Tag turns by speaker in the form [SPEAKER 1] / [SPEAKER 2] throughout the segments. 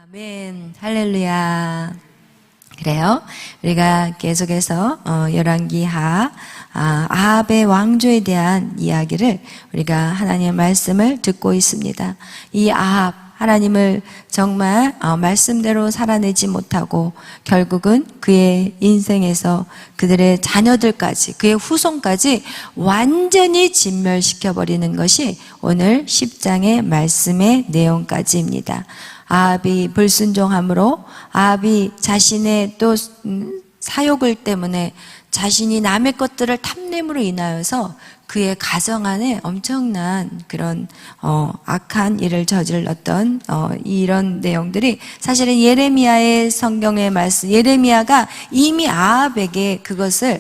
[SPEAKER 1] 아멘, 할렐루야. 그래요. 우리가 계속해서 열왕기하 아합의 왕조에 대한 이야기를 우리가 하나님의 말씀을 듣고 있습니다. 이 아합, 하나님을 정말 말씀대로 살아내지 못하고 결국은 그의 인생에서 그들의 자녀들까지, 그의 후손까지 완전히 진멸시켜버리는 것이 오늘 10장의 말씀의 내용까지입니다. 아합이 불순종함으로, 아합이 자신의 또 사욕을 때문에 자신이 남의 것들을 탐냄으로 인하여서 그의 가정 안에 엄청난 그런 악한 일을 저질렀던 이런 내용들이 사실은 예레미야의 성경의 말씀, 예레미야가 이미 아합에게 그것을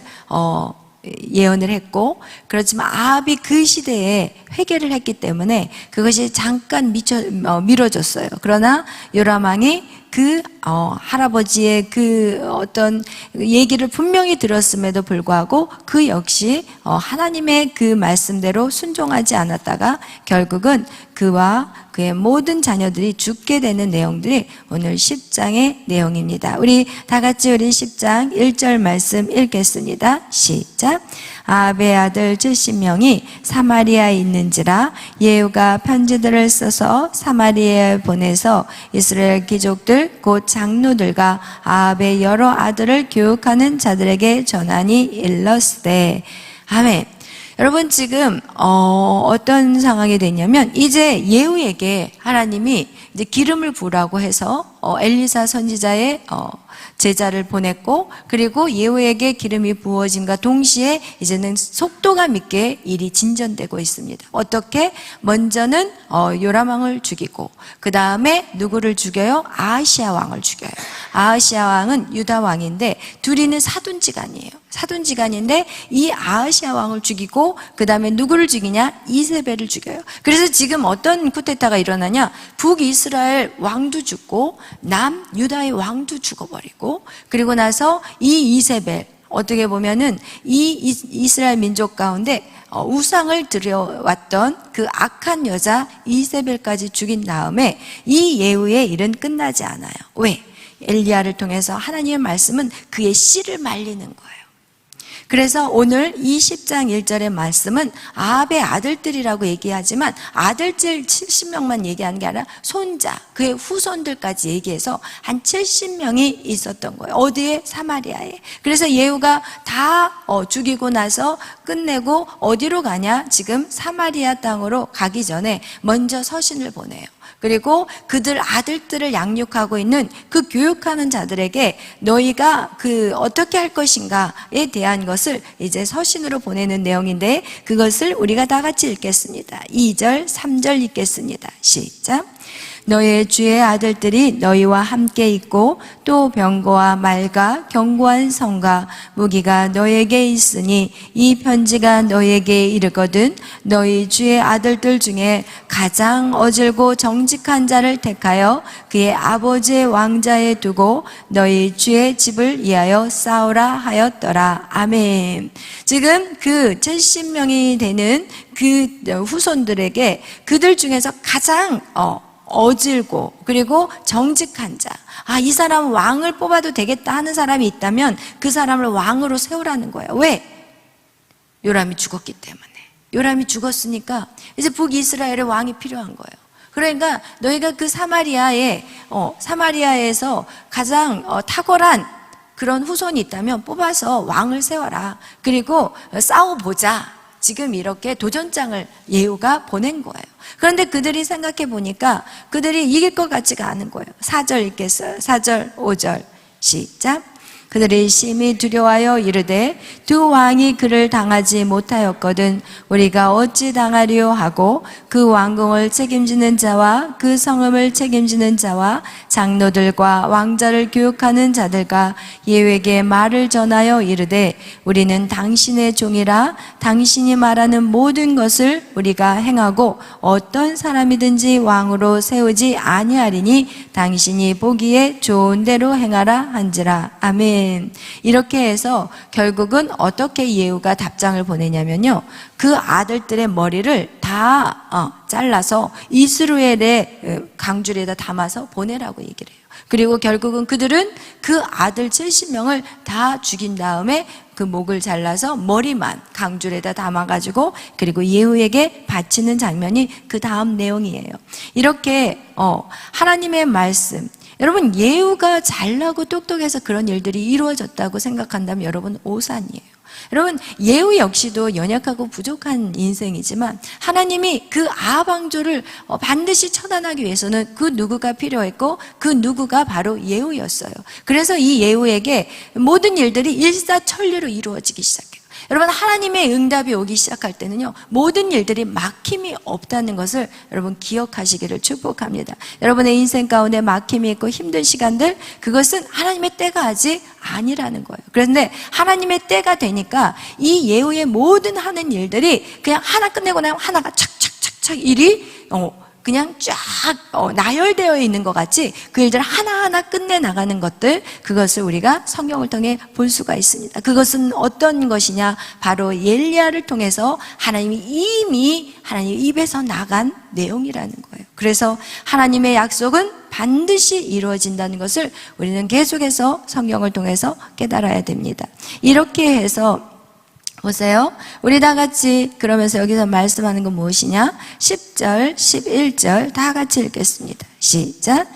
[SPEAKER 1] 예언을 했고, 그렇지만 아합이 그 시대에 회개를 했기 때문에 그것이 잠깐 미뤄졌어요. 그러나 요람 왕이 그 할아버지의 그 어떤 얘기를 분명히 들었음에도 불구하고 그 역시 하나님의 그 말씀대로 순종하지 않았다가 결국은 그와 그의 모든 자녀들이 죽게 되는 내용들이 오늘 10장의 내용입니다. 우리 다 같이 우리 10장 1절 말씀 읽겠습니다. 시작. 아합의 아들 70명이 사마리아에 있는지라 예후가 편지들을 써서 사마리아에 보내서 이스라엘 귀족들 곧 장로들과 아합의 여러 아들을 교육하는 자들에게 전하니 일렀으되. 아멘. 여러분, 지금 어떤 상황이 됐냐면 이제 예후에게 하나님이 이제 기름을 부으라고 해서 엘리사 선지자의 제자를 보냈고, 그리고 예후에게 기름이 부어짐과 동시에 이제는 속도감 있게 일이 진전되고 있습니다. 어떻게? 먼저는 요람 왕을 죽이고, 그 다음에 누구를 죽여요? 아하시야 왕을 죽여요. 아하시야 왕은 유다 왕인데 둘이는 사돈지간이에요. 사돈지간인데 이 아하시야 왕을 죽이고 그 다음에 누구를 죽이냐? 이세벨을 죽여요. 그래서 지금 어떤 쿠데타가 일어나냐? 북이스라엘 왕도 죽고 남유다의 왕도 죽어버리고, 그리고 나서 이 이세벨, 어떻게 보면은 이 이스라엘 민족 가운데 우상을 들여왔던 그 악한 여자 이세벨까지 죽인 다음에 이 예후의 일은 끝나지 않아요. 왜? 엘리야를 통해서 하나님의 말씀은 그의 씨를 말리는 거예요. 그래서 오늘 이 10장 1절의 말씀은 아합의 아들들이라고 얘기하지만 아들들 70명만 얘기하는 게 아니라 손자, 그의 후손들까지 얘기해서 한 70명이 있었던 거예요. 어디에? 사마리아에. 그래서 예후가 다 죽이고 나서 끝내고 어디로 가냐? 지금 사마리아 땅으로 가기 전에 먼저 서신을 보내요. 그리고 그들 아들들을 양육하고 있는 그 교육하는 자들에게 너희가 그 어떻게 할 것인가에 대한 것을 이제 서신으로 보내는 내용인데, 그것을 우리가 다 같이 읽겠습니다. 2절, 3절 읽겠습니다. 시작. 너의 주의 아들들이 너희와 함께 있고 또 병거와 말과 견고한 성과 무기가 너에게 있으니 이 편지가 너에게 이르거든 너희 주의 아들들 중에 가장 어질고 정직한 자를 택하여 그의 아버지의 왕자에 두고 너희 주의 집을 위하여 싸우라 하였더라. 아멘. 지금 그 70명이 되는 그 후손들에게 그들 중에서 가장 어질고 그리고 정직한 자, 이 사람은 왕을 뽑아도 되겠다 하는 사람이 있다면 그 사람을 왕으로 세우라는 거예요. 왜? 요람이 죽었기 때문에. 요람이 죽었으니까 이제 북이스라엘의 왕이 필요한 거예요. 그러니까 너희가 그 사마리아에서 가장 탁월한 그런 후손이 있다면 뽑아서 왕을 세워라. 그리고 싸워보자. 지금 이렇게 도전장을 예후가 보낸 거예요. 그런데 그들이 생각해 보니까 그들이 이길 것 같지가 않은 거예요. 4절 읽겠어요. 4절, 5절 시작. 그들이 심히 두려워하여 이르되 두 왕이 그를 당하지 못하였거든 우리가 어찌 당하리요 하고 그 왕궁을 책임지는 자와 그 성읍을 책임지는 자와 장로들과 왕자를 교육하는 자들과 예후에게 말을 전하여 이르되 우리는 당신의 종이라 당신이 말하는 모든 것을 우리가 행하고 어떤 사람이든지 왕으로 세우지 아니하리니 당신이 보기에 좋은 대로 행하라 한지라. 아멘. 아멘. 이렇게 해서 결국은 어떻게 예후가 답장을 보내냐면요, 그 아들들의 머리를 다 잘라서 이스라엘의 강줄에다 담아서 보내라고 얘기를 해요. 그리고 결국은 그들은 그 아들 70명을 다 죽인 다음에 그 목을 잘라서 머리만 강줄에다 담아가지고 그리고 예후에게 바치는 장면이 그 다음 내용이에요. 이렇게 하나님의 말씀, 여러분 예후가 잘나고 똑똑해서 그런 일들이 이루어졌다고 생각한다면 여러분 오산이에요. 여러분 예후 역시도 연약하고 부족한 인생이지만 하나님이 그 아합 왕조를 반드시 처단하기 위해서는 그 누구가 필요했고 그 누구가 바로 예후였어요. 그래서 이 예후에게 모든 일들이 일사천리로 이루어지기 시작해요. 여러분 하나님의 응답이 오기 시작할 때는요, 모든 일들이 막힘이 없다는 것을 여러분 기억하시기를 축복합니다. 여러분의 인생 가운데 막힘이 있고 힘든 시간들, 그것은 하나님의 때가 아직 아니라는 거예요. 그런데 하나님의 때가 되니까 이 예후의 모든 하는 일들이 그냥 하나 끝내고 나면 하나가 착착착착 일이 그냥 쫙 나열되어 있는 것 같이 그 일들 하나하나 끝내나가는 것들, 그것을 우리가 성경을 통해 볼 수가 있습니다. 그것은 어떤 것이냐, 바로 엘리야를 통해서 하나님이 이미 하나님 입에서 나간 내용이라는 거예요. 그래서 하나님의 약속은 반드시 이루어진다는 것을 우리는 계속해서 성경을 통해서 깨달아야 됩니다. 이렇게 해서 보세요. 우리 다 같이 그러면서 여기서 말씀하는 건 무엇이냐? 10절, 11절 다 같이 읽겠습니다. 시작.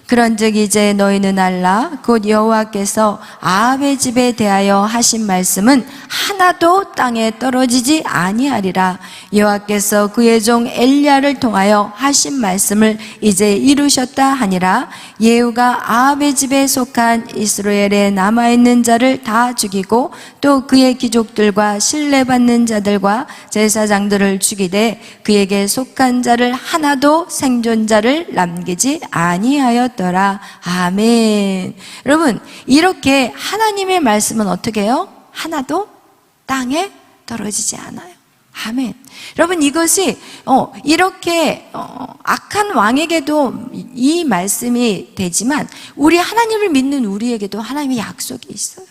[SPEAKER 1] 그런즉 이제 너희는 알라, 곧 여호와께서 아합의 집에 대하여 하신 말씀은 하나도 땅에 떨어지지 아니하리라. 여호와께서 그의 종 엘리야를 통하여 하신 말씀을 이제 이루셨다 하니라. 예후가 아합의 집에 속한 이스라엘에 남아있는 자를 다 죽이고 또 그의 귀족들과 신뢰받는 자들과 제사장들을 죽이되 그에게 속한 자를 하나도 생존자를 남기지 아니하였더라. 아멘. 여러분, 이렇게 하나님의 말씀은 어떻게 해요? 하나도 땅에 떨어지지 않아요. 아멘. 여러분, 이것이 이렇게 악한 왕에게도 이 말씀이 되지만 우리 하나님을 믿는 우리에게도 하나님의 약속이 있어요.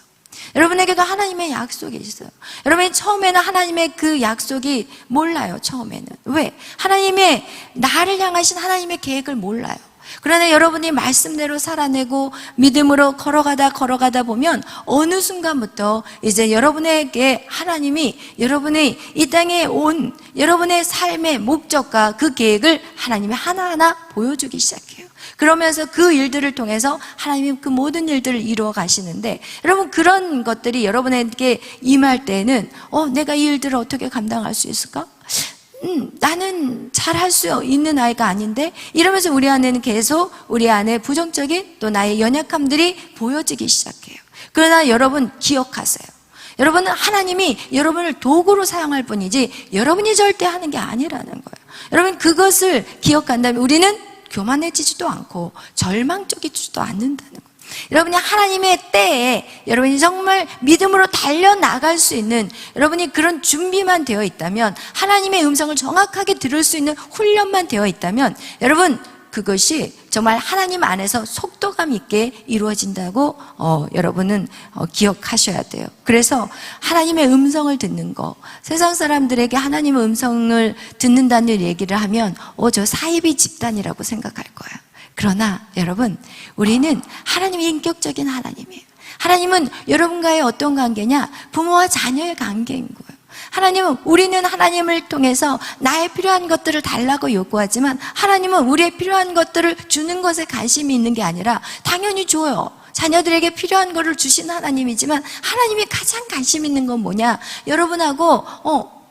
[SPEAKER 1] 여러분에게도 하나님의 약속이 있어요. 여러분이 처음에는 하나님의 그 약속이 몰라요. 처음에는. 왜? 하나님의 나를 향하신 하나님의 계획을 몰라요. 그러나 여러분이 말씀대로 살아내고 믿음으로 걸어가다 보면 어느 순간부터 이제 여러분에게 하나님이 여러분의 이 땅에 온 여러분의 삶의 목적과 그 계획을 하나님이 하나하나 보여주기 시작해요. 그러면서 그 일들을 통해서 하나님이 그 모든 일들을 이루어 가시는데, 여러분 그런 것들이 여러분에게 임할 때는 내가 이 일들을 어떻게 감당할 수 있을까? 나는 잘할 수 있는 아이가 아닌데, 이러면서 우리 안에는 계속 우리 안에 부정적인 또 나의 연약함들이 보여지기 시작해요. 그러나 여러분 기억하세요. 여러분은 하나님이 여러분을 도구로 사용할 뿐이지 여러분이 절대 하는 게 아니라는 거예요. 여러분 그것을 기억한다면 우리는 교만해지지도 않고 절망적이지도 않는다는 거예요. 여러분이 하나님의 때에 여러분이 정말 믿음으로 달려나갈 수 있는 여러분이 그런 준비만 되어 있다면, 하나님의 음성을 정확하게 들을 수 있는 훈련만 되어 있다면, 여러분 그것이 정말 하나님 안에서 속도감 있게 이루어진다고 여러분은 기억하셔야 돼요. 그래서 하나님의 음성을 듣는 거, 세상 사람들에게 하나님의 음성을 듣는다는 얘기를 하면 저 사이비 집단이라고 생각할 거야. 그러나 여러분, 우리는 하나님이 인격적인 하나님이에요. 하나님은 여러분과의 어떤 관계냐? 부모와 자녀의 관계인 거예요. 하나님은, 우리는 하나님을 통해서 나의 필요한 것들을 달라고 요구하지만 하나님은 우리의 필요한 것들을 주는 것에 관심이 있는 게 아니라 당연히 줘요. 자녀들에게 필요한 것을 주신 하나님이지만 하나님이 가장 관심 있는 건 뭐냐? 여러분하고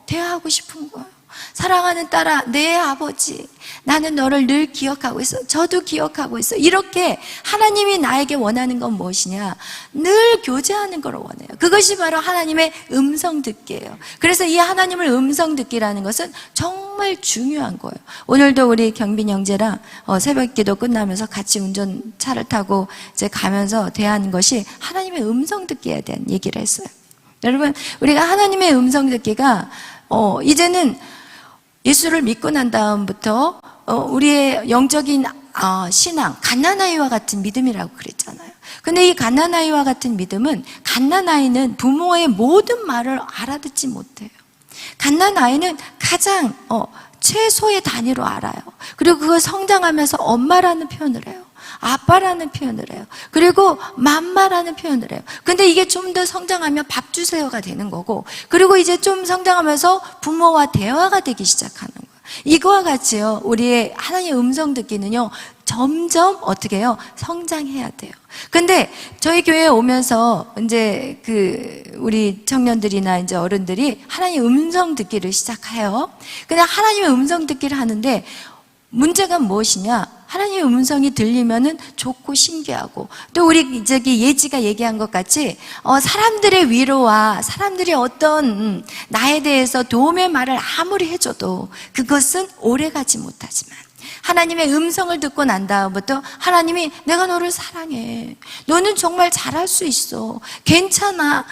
[SPEAKER 1] 대화하고 싶은 거예요. 사랑하는 딸아, 내 아버지, 나는 너를 늘 기억하고 있어. 저도 기억하고 있어. 이렇게 하나님이 나에게 원하는 건 무엇이냐? 늘 교제하는 걸 원해요. 그것이 바로 하나님의 음성 듣기예요. 그래서 이 하나님을 음성 듣기라는 것은 정말 중요한 거예요. 오늘도 우리 경빈 형제랑 새벽 기도 끝나면서 같이 운전차를 타고 이제 가면서 대하는 것이 하나님의 음성 듣기에 대한 얘기를 했어요. 여러분, 우리가 하나님의 음성 듣기가 이제는 예수를 믿고 난 다음부터 우리의 영적인 신앙, 갓난아이와 같은 믿음이라고 그랬잖아요. 근데 이 갓난아이와 같은 믿음은, 갓난아이는 부모의 모든 말을 알아듣지 못해요. 갓난아이는 가장 최소의 단위로 알아요. 그리고 그걸 성장하면서 엄마라는 표현을 해요. 아빠라는 표현을 해요. 그리고 맘마라는 표현을 해요. 근데 이게 좀 더 성장하면 밥 주세요가 되는 거고, 그리고 이제 좀 성장하면서 부모와 대화가 되기 시작하는 거예요. 이거와 같이요, 우리의 하나님의 음성 듣기는요, 점점 어떻게 해요? 성장해야 돼요. 근데 저희 교회에 오면서 이제 우리 청년들이나 이제 어른들이 하나님의 음성 듣기를 시작해요. 근데 하나님의 음성 듣기를 하는데 문제가 무엇이냐? 하나님의 음성이 들리면은 좋고 신기하고, 또 우리 예지가 얘기한 것 같이 사람들의 위로와 사람들이 어떤 나에 대해서 도움의 말을 아무리 해줘도 그것은 오래가지 못하지만, 하나님의 음성을 듣고 난 다음부터 하나님이 내가 너를 사랑해, 너는 정말 잘할 수 있어, 괜찮아,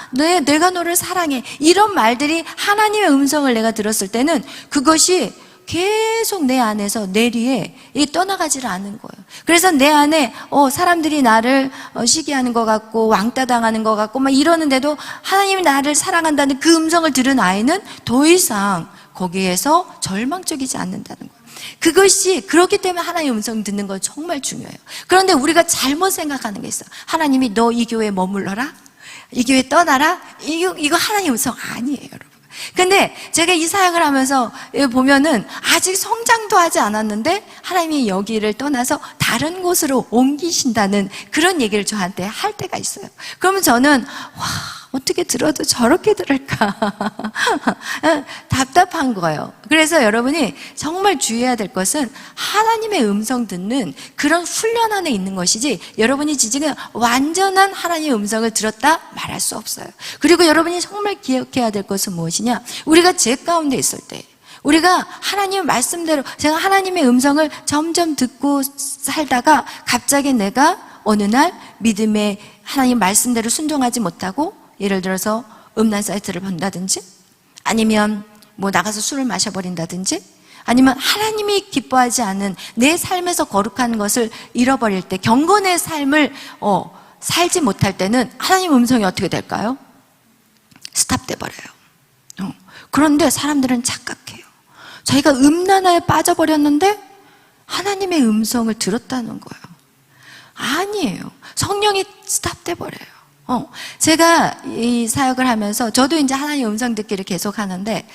[SPEAKER 1] 내가 너를 사랑해, 이런 말들이 하나님의 음성을 내가 들었을 때는 그것이 계속 내 안에서 내리에 떠나가지를 않은 거예요. 그래서 내 안에 사람들이 나를 시기하는 것 같고 왕따 당하는 것 같고 막 이러는데도 하나님이 나를 사랑한다는 그 음성을 들은 아이는 더 이상 거기에서 절망적이지 않는다는 거예요. 그것이 그렇기 때문에 하나님의 음성 듣는 건 정말 중요해요. 그런데 우리가 잘못 생각하는 게 있어요. 하나님이 너 이 교회에 머물러라, 이 교회 떠나라, 이거 하나님의 음성 아니에요, 여러분. 근데 제가 이 사역을 하면서 보면은 아직 성장도 하지 않았는데 하나님이 여기를 떠나서 다른 곳으로 옮기신다는 그런 얘기를 저한테 할 때가 있어요. 그러면 저는 어떻게 들어도 저렇게 들을까 답답한 거예요. 그래서 여러분이 정말 주의해야 될 것은 하나님의 음성 듣는 그런 훈련 안에 있는 것이지, 여러분이 지금 완전한 하나님의 음성을 들었다 말할 수 없어요. 그리고 여러분이 정말 기억해야 될 것은 무엇이냐? 우리가 죄 가운데 있을 때, 우리가 하나님의 말씀대로, 제가 하나님의 음성을 점점 듣고 살다가 갑자기 내가 어느 날 믿음의 하나님 말씀대로 순종하지 못하고, 예를 들어서 음란 사이트를 본다든지, 아니면 나가서 술을 마셔버린다든지, 아니면 하나님이 기뻐하지 않은 내 삶에서 거룩한 것을 잃어버릴 때, 경건의 삶을 살지 못할 때는 하나님 음성이 어떻게 될까요? 스탑돼 버려요. 그런데 사람들은 착각해요. 자기가 음란에 빠져버렸는데 하나님의 음성을 들었다는 거예요. 아니에요. 성령이 스탑돼 버려요. 제가 이 사역을 하면서 저도 이제 하나님의 음성 듣기를 계속 하는데,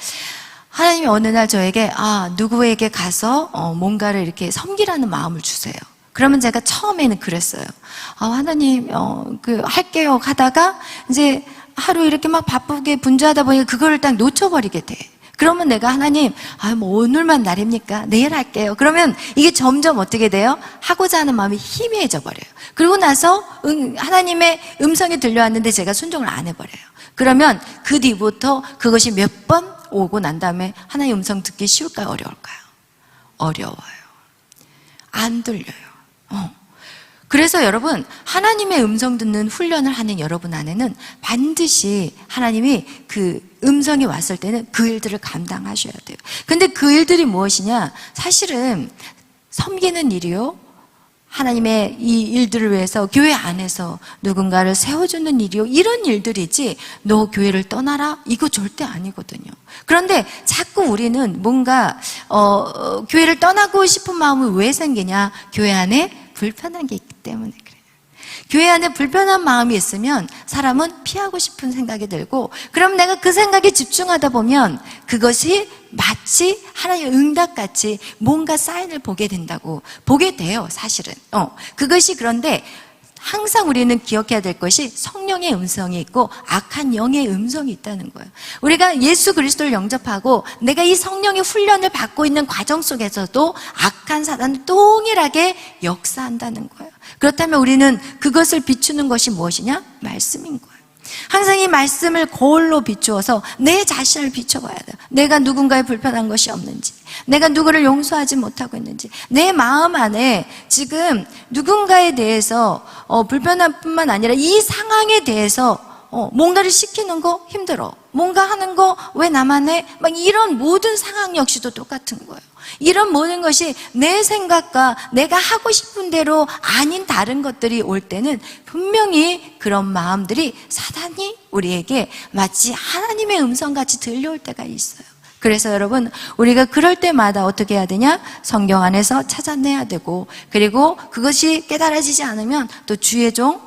[SPEAKER 1] 하나님이 어느 날 저에게 누구에게 가서 뭔가를 이렇게 섬기라는 마음을 주세요. 그러면 제가 처음에는 그랬어요. 하나님 할게요 하다가 이제 하루 이렇게 막 바쁘게 분주하다 보니까 그거를 딱 놓쳐버리게 돼. 그러면 내가 하나님 오늘만 날입니까? 내일 할게요. 그러면 이게 점점 어떻게 돼요? 하고자 하는 마음이 희미해져 버려요. 그리고 나서 하나님의 음성이 들려왔는데 제가 순종을 안 해버려요. 그러면 그 뒤부터 그것이 몇 번 오고 난 다음에 하나님의 음성 듣기 쉬울까요? 어려울까요? 어려워요. 안 들려요. 그래서 여러분, 하나님의 음성 듣는 훈련을 하는 여러분 안에는 반드시 하나님이 그 음성이 왔을 때는 그 일들을 감당하셔야 돼요. 근데 그 일들이 무엇이냐? 사실은 섬기는 일이요, 하나님의 이 일들을 위해서 교회 안에서 누군가를 세워주는 일이요, 이런 일들이지 너 교회를 떠나라? 이거 절대 아니거든요. 그런데 자꾸 우리는 뭔가 교회를 떠나고 싶은 마음이 왜 생기냐? 교회 안에 불편한 게 있기 때문에 그래요. 교회 안에 불편한 마음이 있으면 사람은 피하고 싶은 생각이 들고, 그럼 내가 그 생각에 집중하다 보면 그것이 마치 하나님의 응답같이 뭔가 사인을 보게 돼요, 사실은. 그것이, 그런데 항상 우리는 기억해야 될 것이 성령의 음성이 있고 악한 영의 음성이 있다는 거예요. 우리가 예수 그리스도를 영접하고 내가 이 성령의 훈련을 받고 있는 과정 속에서도 악한 사단은 동일하게 역사한다는 거예요. 그렇다면 우리는 그것을 비추는 것이 무엇이냐? 말씀인 거예요. 항상 이 말씀을 거울로 비추어서 내 자신을 비춰봐야 돼요. 내가 누군가에 불편한 것이 없는지, 내가 누구를 용서하지 못하고 있는지, 내 마음 안에 지금 누군가에 대해서 불편한 뿐만 아니라 이 상황에 대해서 뭔가를 시키는 거 힘들어, 뭔가 하는 거 왜 나만 해? 막 이런 모든 상황 역시도 똑같은 거예요. 이런 모든 것이 내 생각과 내가 하고 싶은 대로 아닌 다른 것들이 올 때는 분명히 그런 마음들이 사단이 우리에게 마치 하나님의 음성같이 들려올 때가 있어요. 그래서 여러분, 우리가 그럴 때마다 어떻게 해야 되냐? 성경 안에서 찾아내야 되고, 그리고 그것이 깨달아지지 않으면 또 주의 종,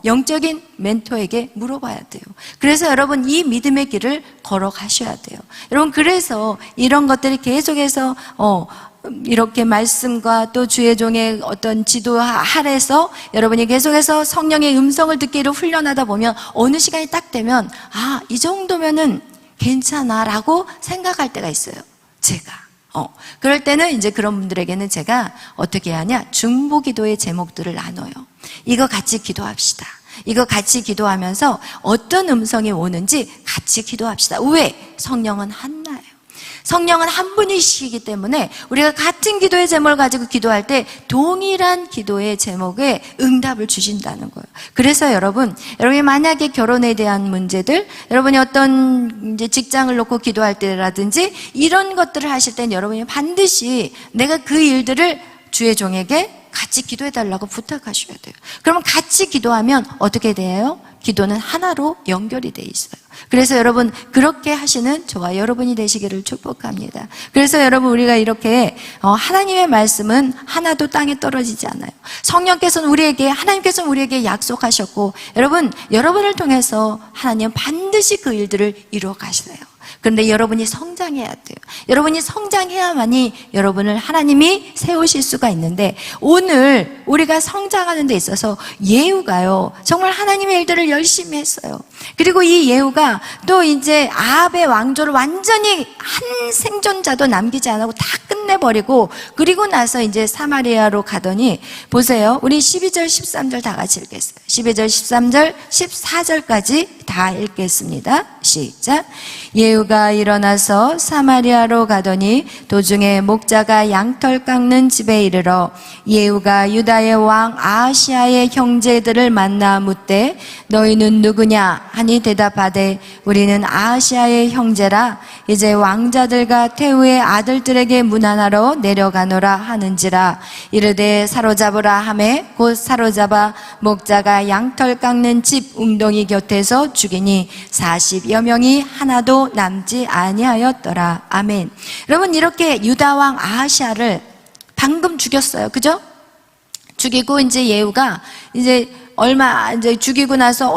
[SPEAKER 1] 영적인 멘토에게 물어봐야 돼요. 그래서 여러분, 이 믿음의 길을 걸어가셔야 돼요. 여러분, 그래서 이런 것들이 계속해서 이렇게 말씀과 또 주의 종의 어떤 지도 아래서 여러분이 계속해서 성령의 음성을 듣기를 훈련하다 보면 어느 시간이 딱 되면 이 정도면은 괜찮아 라고 생각할 때가 있어요. 제가 그럴 때는 이제 그런 분들에게는 제가 어떻게 하냐, 중보 기도의 제목들을 나눠요. 이거 같이 기도합시다. 이거 같이 기도하면서 어떤 음성이 오는지 같이 기도합시다. 왜? 성령은 하나예요. 성령은 한 분이시기 때문에 우리가 같은 기도의 제목을 가지고 기도할 때 동일한 기도의 제목에 응답을 주신다는 거예요. 그래서 여러분이 만약에 결혼에 대한 문제들, 여러분이 어떤 이제 직장을 놓고 기도할 때라든지 이런 것들을 하실 때는 여러분이 반드시 내가 그 일들을 주의 종에게 같이 기도해 달라고 부탁하셔야 돼요. 그러면 같이 기도하면 어떻게 돼요? 기도는 하나로 연결이 돼 있어요. 그래서 여러분, 그렇게 하시는 저와 여러분이 되시기를 축복합니다. 그래서 여러분, 우리가 이렇게 하나님의 말씀은 하나도 땅에 떨어지지 않아요. 하나님께서는 우리에게 약속하셨고, 여러분을 통해서 하나님은 반드시 그 일들을 이루어 가시세요. 그런데 여러분이 성장해야 돼요. 여러분이 성장해야만이 여러분을 하나님이 세우실 수가 있는데, 오늘 우리가 성장하는 데 있어서 예후가요, 정말 하나님의 일들을 열심히 했어요. 그리고 이 예후가 또 이제 아합의 왕조를 완전히 한 생존자도 남기지 않고 다 끝내버리고, 그리고 나서 이제 사마리아로 가더니, 보세요. 우리 12절 13절 다 같이 읽겠어요. 12절 13절 14절까지 다 읽겠습니다. 시작. 예후가 일어나서 사마리아로 가더니 도중에 목자가 양털 깎는 집에 이르러 예후가 유다의 왕 아하시아의 형제들을 만나 묻되 너희는 누구냐 하니 대답하되 우리는 아하시아의 형제라. 이제 왕자들과 태후의 아들들에게 문안하러 내려가노라 하는지라. 이르되 사로잡으라 하매 곧 사로잡아 목자가 양털 깎는 집 웅덩이 곁에서 죽이니 40여 명이 하나도 남지 아니하였더라. 아멘. 여러분, 이렇게 유다 왕 아하시아를 방금 죽였어요. 그죠? 죽이고 이제 예후가 이제 죽이고 나서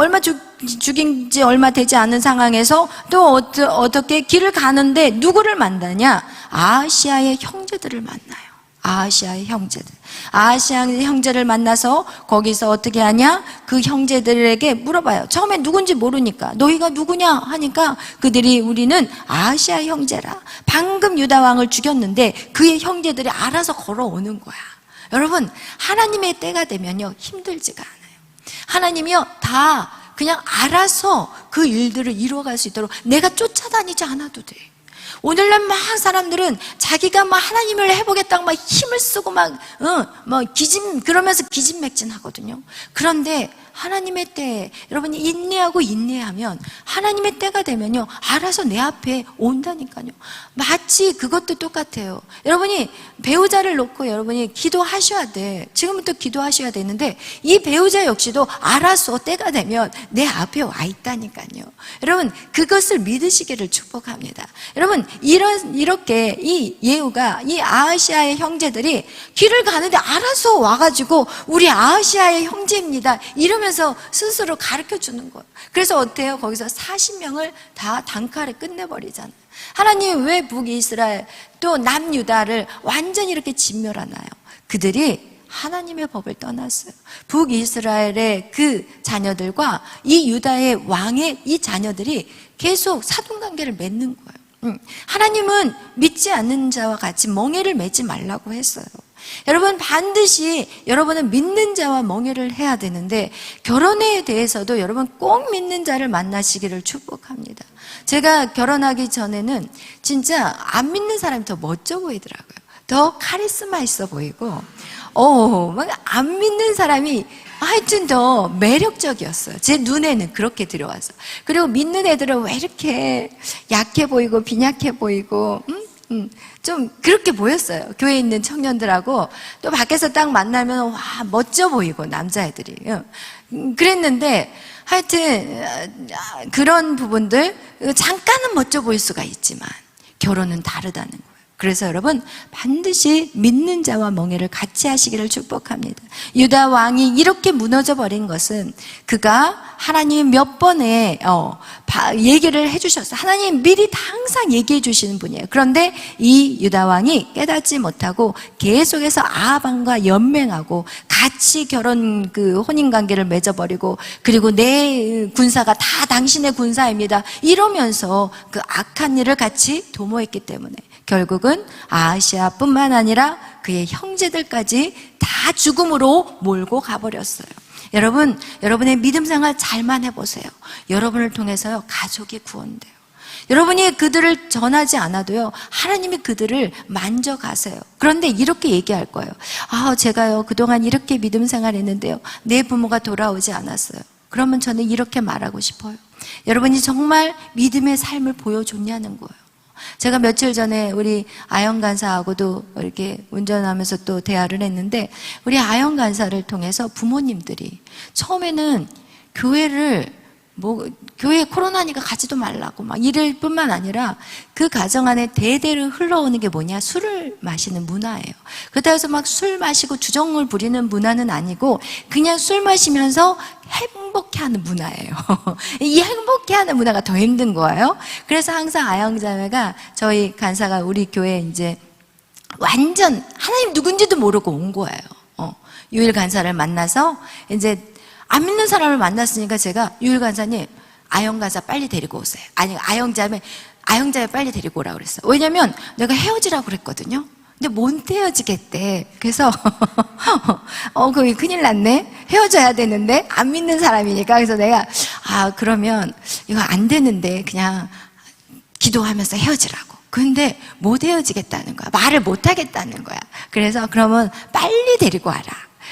[SPEAKER 1] 죽인 지 얼마 되지 않은 상황에서 또 어떻게 길을 가는데 누구를 만나냐? 아하시아의 형제들을 만나요. 아하시아의 형제를 만나서 거기서 어떻게 하냐? 그 형제들에게 물어봐요. 처음에 누군지 모르니까 너희가 누구냐 하니까 그들이 우리는 아하시아 형제라. 방금 유다 왕을 죽였는데 그의 형제들이 알아서 걸어오는 거야. 여러분, 하나님의 때가 되면요 힘들지가 않아요. 하나님이요 다 그냥 알아서 그 일들을 이루어갈 수 있도록 내가 쫓아다니지 않아도 돼. 오늘날 막 사람들은 자기가 막 하나님을 해보겠다고 막 힘을 쓰고 그러면서 기진맥진 하거든요. 그런데 하나님의 때에 여러분이 인내하면 하나님의 때가 되면요 알아서 내 앞에 온다니까요. 마치 그것도 똑같아요. 여러분이 배우자를 놓고 여러분이 기도하셔야 돼. 지금부터 기도하셔야 되는데 이 배우자 역시도 알아서 때가 되면 내 앞에 와 있다니까요. 여러분, 그것을 믿으시기를 축복합니다. 여러분, 이렇게 이 예후가 이 아하시아의 형제들이 길을 가는데 알아서 와가지고 우리 아하시아의 형제입니다 이러면서 스스로 가르쳐 주는 거예요. 그래서 어때요? 거기서 40명을 다 단칼에 끝내버리잖아요. 하나님 왜 북이스라엘 또 남유다를 완전히 이렇게 진멸하나요? 그들이 하나님의 법을 떠났어요. 북이스라엘의 그 자녀들과 이 유다의 왕의 이 자녀들이 계속 사돈관계를 맺는 거예요. 하나님은 믿지 않는 자와 같이 멍에를 매지 말라고 했어요. 여러분, 반드시 여러분은 믿는 자와 멍에를 해야 되는데 결혼에 대해서도 여러분 꼭 믿는 자를 만나시기를 축복합니다. 제가 결혼하기 전에는 진짜 안 믿는 사람이 더 멋져 보이더라고요. 더 카리스마 있어 보이고 막 안 믿는 사람이 하여튼 더 매력적이었어요. 제 눈에는 그렇게 들어와서. 그리고 믿는 애들은 왜 이렇게 약해 보이고 빈약해 보이고 좀 그렇게 보였어요. 교회에 있는 청년들하고 또 밖에서 딱 만나면 와 멋져 보이고 남자애들이 그랬는데 하여튼 그런 부분들 잠깐은 멋져 보일 수가 있지만 결혼은 다르다는 거예요. 그래서 여러분 반드시 믿는 자와 멍에를 같이 하시기를 축복합니다. 유다 왕이 이렇게 무너져 버린 것은 그가 하나님 몇 번에 얘기를 해주셨어요. 하나님 미리 항상 얘기해 주시는 분이에요. 그런데 이 유다 왕이 깨닫지 못하고 계속해서 아합 왕과 연맹하고 같이 결혼 혼인 관계를 맺어버리고 그리고 내 군사가 다 당신의 군사입니다 이러면서 그 악한 일을 같이 도모했기 때문에 결국은 아하시아뿐만 아니라 그의 형제들까지 다 죽음으로 몰고 가버렸어요. 여러분, 여러분의 믿음 생활 잘만 해보세요. 여러분을 통해서요 가족이 구원돼요. 여러분이 그들을 전하지 않아도요 하나님이 그들을 만져가세요. 그런데 이렇게 얘기할 거예요. 제가요 그동안 이렇게 믿음 생활했는데요 내 부모가 돌아오지 않았어요. 그러면 저는 이렇게 말하고 싶어요. 여러분이 정말 믿음의 삶을 보여줬냐는 거예요. 제가 며칠 전에 우리 아영 간사하고도 이렇게 운전하면서 또 대화를 했는데 우리 아영 간사를 통해서 부모님들이 처음에는 교회에 코로나니까 가지도 말라고 막 이럴 뿐만 아니라 그 가정 안에 대대로 흘러오는 게 뭐냐? 술을 마시는 문화예요. 그렇다고 해서 막 술 마시고 주정을 부리는 문화는 아니고 그냥 술 마시면서 행복해하는 문화예요. 이 행복해하는 문화가 더 힘든 거예요. 그래서 항상 아영자매가 저희 간사가 우리 교회에 이제 완전 하나님 누군지도 모르고 온 거예요. 유일 간사를 만나서 이제 안 믿는 사람을 만났으니까 제가 유일 간사님 아영 간사 빨리 데리고 오세요. 아니 아영자매 빨리 데리고 오라고 그랬어요. 왜냐면 내가 헤어지라고 그랬거든요. 근데 못 헤어지겠대. 그래서 거기 큰일 났네. 헤어져야 되는데 안 믿는 사람이니까. 그래서 내가 그러면 이거 안 되는데 그냥 기도하면서 헤어지라고. 근데 못 헤어지겠다는 거야. 말을 못 하겠다는 거야. 그래서 그러면 빨리 데리고 와라.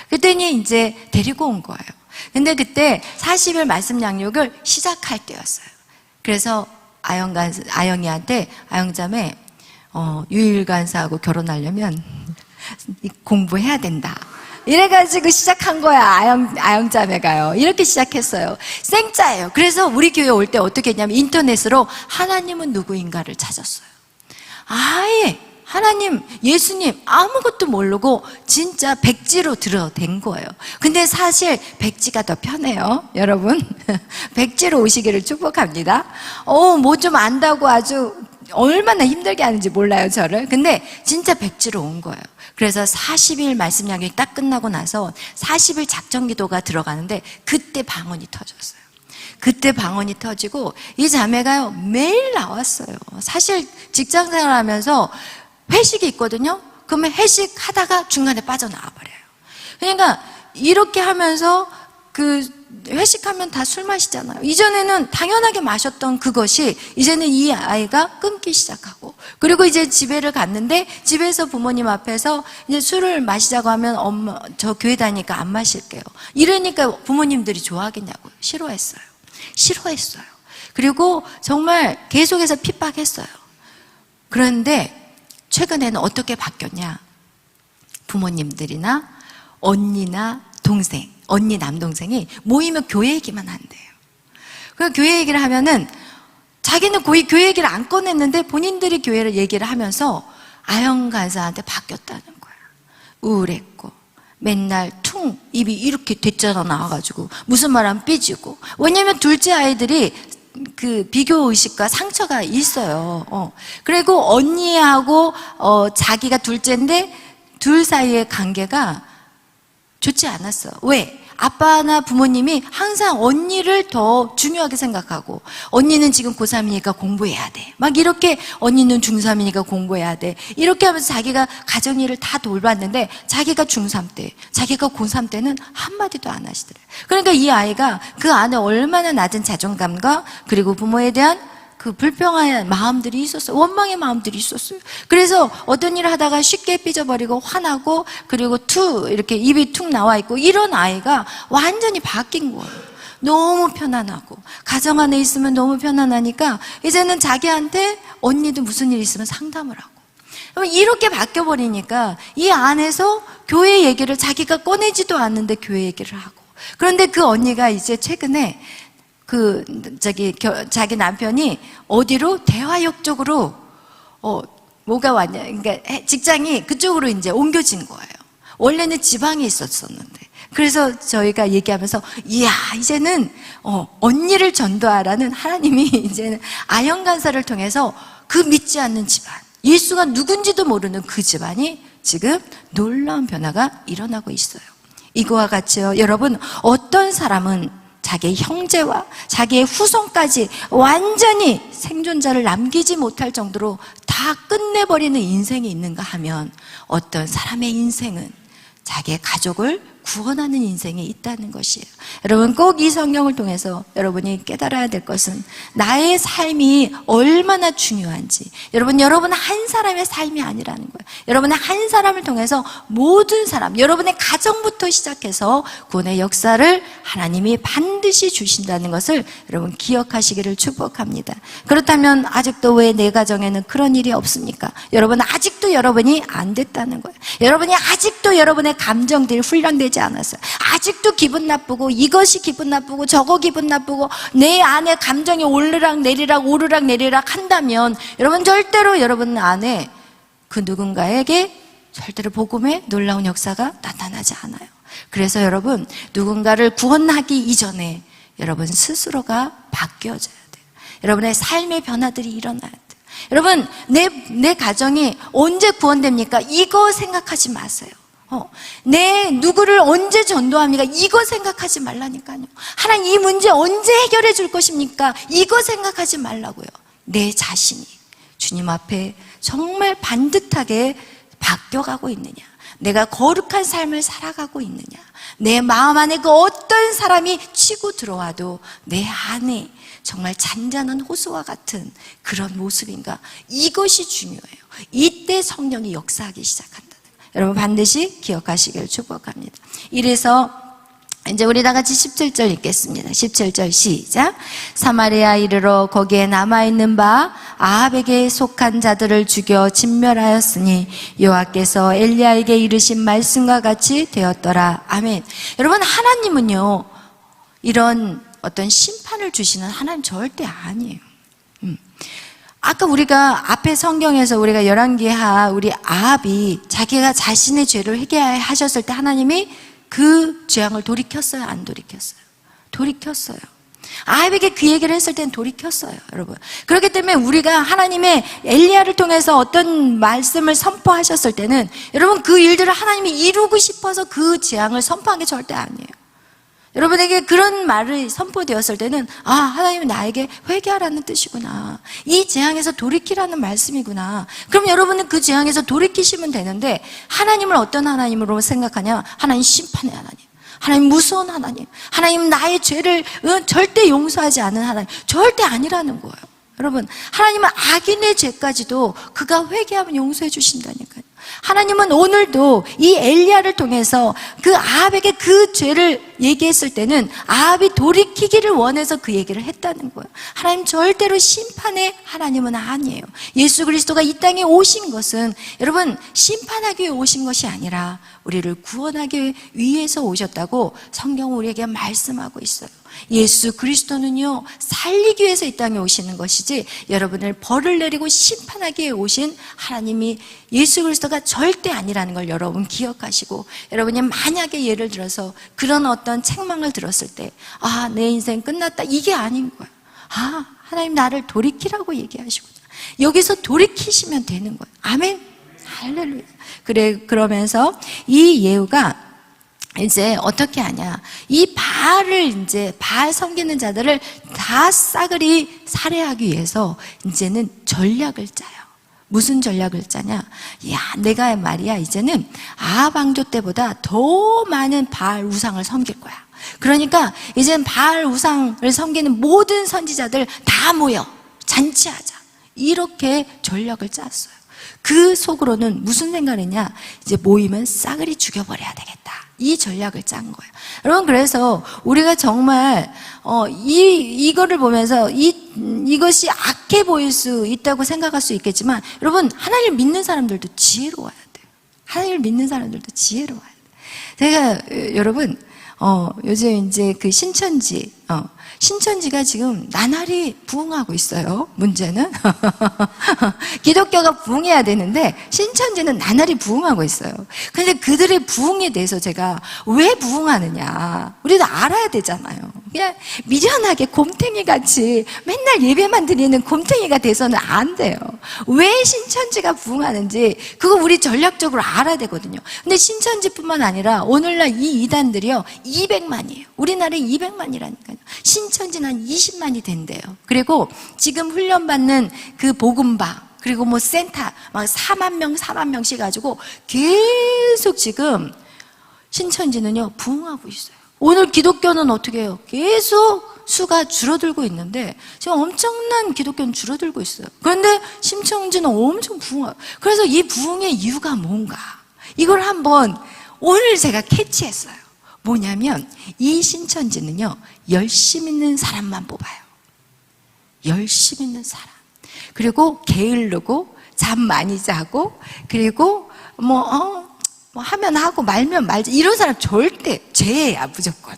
[SPEAKER 1] 그랬더니 이제 데리고 온 거예요. 근데 그때 40일 말씀 양육을 시작할 때였어요. 그래서 아영이한테 아영자매 유일 간사하고 결혼하려면 공부해야 된다. 이래가지고 시작한 거야. 아영자매가요. 이렇게 시작했어요. 생짜예요. 그래서 우리 교회 올 때 어떻게 했냐면 인터넷으로 하나님은 누구인가를 찾았어요. 아예 하나님, 예수님 아무것도 모르고 진짜 백지로 들어댄 거예요. 근데 사실 백지가 더 편해요. 여러분 백지로 오시기를 축복합니다. 뭐 좀 안다고 아주 얼마나 힘들게 하는지 몰라요 저를. 근데 진짜 백지로 온 거예요. 그래서 40일 말씀 양육이 딱 끝나고 나서 40일 작전 기도가 들어가는데 그때 방언이 터졌어요. 그때 방언이 터지고 이 자매가요 매일 나왔어요. 사실 직장 생활하면서 회식이 있거든요. 그러면 회식하다가 중간에 빠져나와 버려요. 그러니까 이렇게 하면서 회식하면 다 술 마시잖아요. 이전에는 당연하게 마셨던 그것이 이제는 이 아이가 끊기 시작하고, 그리고 이제 집에를 갔는데 집에서 부모님 앞에서 이제 술을 마시자고 하면 엄마 저 교회 다니니까 안 마실게요. 이러니까 부모님들이 좋아하겠냐고요. 싫어했어요. 그리고 정말 계속해서 핍박했어요. 그런데 최근에는 어떻게 바뀌었냐? 부모님들이나 언니나 동생, 언니 남동생이 모이면 교회 얘기만 한대요. 그 교회 얘기를 하면은 자기는 거의 교회 얘기를 안 꺼냈는데 본인들이 교회를 얘기를 하면서 아영 간사한테 바뀌었다는 거야. 우울했고 맨날 퉁 입이 이렇게 됐잖아 나와가지고 무슨 말하면 삐지고. 왜냐면 둘째 아이들이 그 비교 의식과 상처가 있어요. 그리고 언니하고 자기가 둘째인데 둘 사이의 관계가 좋지 않았어. 왜? 아빠나 부모님이 항상 언니를 더 중요하게 생각하고, 언니는 지금 고3이니까 공부해야 돼. 막 이렇게, 언니는 중3이니까 공부해야 돼. 이렇게 하면서 자기가 가정일을 다 돌봤는데, 자기가 중3 때, 자기가 고3 때는 한마디도 안 하시더래요. 그러니까 이 아이가 그 안에 얼마나 낮은 자존감과 그리고 부모에 대한 그 불평한 마음들이 있었어요. 원망의 마음들이 있었어요. 그래서 어떤 일을 하다가 쉽게 삐져버리고 화나고 그리고 이렇게 입이 툭 나와 있고 이런 아이가 완전히 바뀐 거예요. 너무 편안하고 가정 안에 있으면 너무 편안하니까 이제는 자기한테 언니도 무슨 일 있으면 상담을 하고 이렇게 바뀌어버리니까 이 안에서 교회 얘기를 자기가 꺼내지도 않는데 교회 얘기를 하고, 그런데 그 언니가 이제 최근에 자기 남편이 어디로 대화역 쪽으로 뭐가 왔냐, 그러니까 직장이 그쪽으로 이제 옮겨진 거예요. 원래는 지방에 있었었는데. 그래서 저희가 얘기하면서, 이야, 이제는 언니를 전도하라는 하나님이 이제는 아영 간사를 통해서 그 믿지 않는 집안, 예수가 누군지도 모르는 그 집안이 지금 놀라운 변화가 일어나고 있어요. 이거와 같이요, 여러분, 어떤 사람은 자기의 형제와 자기의 후손까지 완전히 생존자를 남기지 못할 정도로 다 끝내버리는 인생이 있는가 하면, 어떤 사람의 인생은 자기의 가족을 구원하는 인생이 있다는 것이에요. 여러분, 꼭 이 성경을 통해서 여러분이 깨달아야 될 것은 나의 삶이 얼마나 중요한지, 여러분 한 사람의 삶이 아니라는 거예요. 여러분의 한 사람을 통해서 모든 사람, 여러분의 가정부터 시작해서 구원의 역사를 하나님이 반드시 주신다는 것을 여러분 기억하시기를 축복합니다. 그렇다면 아직도 왜 내 가정에는 그런 일이 없습니까? 여러분, 아직도 여러분이 안 됐다는 거예요. 여러분이 아직도 여러분의 감정들이 훈련되지 않았어요. 아직도 기분 나쁘고, 이것이 기분 나쁘고 저거 기분 나쁘고, 내 안에 감정이 오르락 내리락 한다면 여러분, 절대로 여러분 안에 그 누군가에게 절대로 복음의 놀라운 역사가 나타나지 않아요. 그래서 여러분, 누군가를 구원하기 이전에 여러분 스스로가 바뀌어져야 돼요. 여러분의 삶의 변화들이 일어나야 돼요. 여러분, 내 가정이 언제 구원됩니까? 이거 생각하지 마세요. 내 누구를 언제 전도합니까? 이거 생각하지 말라니까요. 하나님, 이 문제 언제 해결해 줄 것입니까? 이거 생각하지 말라고요. 내 자신이 주님 앞에 정말 반듯하게 바뀌어가고 있느냐, 내가 거룩한 삶을 살아가고 있느냐, 내 마음 안에 그 어떤 사람이 치고 들어와도 내 안에 정말 잔잔한 호수와 같은 그런 모습인가, 이것이 중요해요. 이때 성령이 역사하기 시작한다. 여러분, 반드시 기억하시길 축복합니다. 이래서 이제 우리 다 같이 17절 읽겠습니다. 17절 시작. 사마리아 이르러 거기에 남아있는 바 아합에게 속한 자들을 죽여 진멸하였으니 여호와께서 엘리야에게 이르신 말씀과 같이 되었더라. 아멘. 여러분, 하나님은요, 이런 어떤 심판을 주시는 하나님 절대 아니에요. 아까 우리가 앞에 성경에서 우리가 열왕기하 우리 아합이 자기가 자신의 죄를 회개하셨을 때 하나님이 그 죄악을 돌이켰어요? 안 돌이켰어요? 돌이켰어요. 아합에게 그 얘기를 했을 때는 돌이켰어요, 여러분. 그렇기 때문에 우리가 하나님의 엘리야를 통해서 어떤 말씀을 선포하셨을 때는 여러분, 그 일들을 하나님이 이루고 싶어서 그 재앙을 선포한 게 절대 아니에요. 여러분에게 그런 말이 선포되었을 때는, 아, 하나님은 나에게 회개하라는 뜻이구나, 이 재앙에서 돌이키라는 말씀이구나. 그럼 여러분은 그 재앙에서 돌이키시면 되는데, 하나님을 어떤 하나님으로 생각하냐? 하나님 심판의 하나님, 하나님 무서운 하나님, 하나님 나의 죄를 절대 용서하지 않은 하나님, 절대 아니라는 거예요. 여러분, 하나님은 악인의 죄까지도 그가 회개하면 용서해 주신다니까요. 하나님은 오늘도 이 엘리야를 통해서 그 아합에게 그 죄를 얘기했을 때는 아합이 돌이키기를 원해서 그 얘기를 했다는 거예요. 하나님 절대로 심판의 하나님은 아니에요. 예수 그리스도가 이 땅에 오신 것은 여러분, 심판하기 위해 오신 것이 아니라 우리를 구원하기 위해서 오셨다고 성경은 우리에게 말씀하고 있어요. 예수 그리스도는요, 살리기 위해서 이 땅에 오시는 것이지 여러분을 벌을 내리고 심판하기 위해 오신 하나님이 예수 그리스도가 절대 아니라는 걸 여러분 기억하시고, 여러분이 만약에 예를 들어서 그런 어떤 책망을 들었을 때, 아, 내 인생 끝났다, 이게 아닌 거야. 아, 하나님 나를 돌이키라고 얘기하시구나. 여기서 돌이키시면 되는 거예요. 아멘. 할렐루야. 그러면서 이 예후가 이제 어떻게 하냐, 이 바알 섬기는 자들을 다 싸그리 살해하기 위해서 이제는 전략을 짜요. 무슨 전략을 짜냐? 야, 내가 말이야, 이제는 아합 왕조 때보다 더 많은 바알 우상을 섬길 거야. 그러니까 이제는 바알 우상을 섬기는 모든 선지자들 다 모여 잔치하자, 이렇게 전략을 짰어요. 그 속으로는 무슨 생각을 했냐? 이제 모이면 싸그리 죽여버려야 되겠다, 이 전략을 짠 거예요. 여러분, 그래서 우리가 정말 이거를 보면서 이 이것이 악해 보일 수 있다고 생각할 수 있겠지만, 여러분, 하나님을 믿는 사람들도 지혜로워야 돼요. 하나님을 믿는 사람들도 지혜로워야 돼요. 제가, 여러분, 요즘 이제 그 신천지가 지금 나날이 부흥하고 있어요. 문제는 기독교가 부흥해야 되는데 신천지는 나날이 부흥하고 있어요. 근데 그들의 부흥에 대해서 제가 왜 부흥하느냐, 우리도 알아야 되잖아요. 그냥 미련하게 곰탱이같이 맨날 예배만 드리는 곰탱이가 돼서는 안 돼요. 왜 신천지가 부흥하는지 그거 우리 전략적으로 알아야 되거든요. 근데 신천지뿐만 아니라 오늘날 이 이단들이요 200만이에요. 우리나라에 200만이라니까요. 신천지는 한 20만이 된대요. 그리고 지금 훈련받는 그 복음방, 그리고 뭐 센터 막 4만 명씩 가지고 계속 지금 신천지는요 부흥하고 있어요. 오늘 기독교는 어떻게 해요? 계속 수가 줄어들고 있는데 지금 엄청난 기독교는 줄어들고 있어요. 그런데 신천지는 엄청 부흥해요. 그래서 이 부흥의 이유가 뭔가, 이걸 한번 오늘 제가 캐치했어요. 뭐냐면 이 신천지는요 열심 있는 사람만 뽑아요. 열심 있는 사람, 그리고 게으르고 잠 많이 자고, 그리고 뭐 하면 하고 말면 말지, 이런 사람 절대 죄야, 무조건.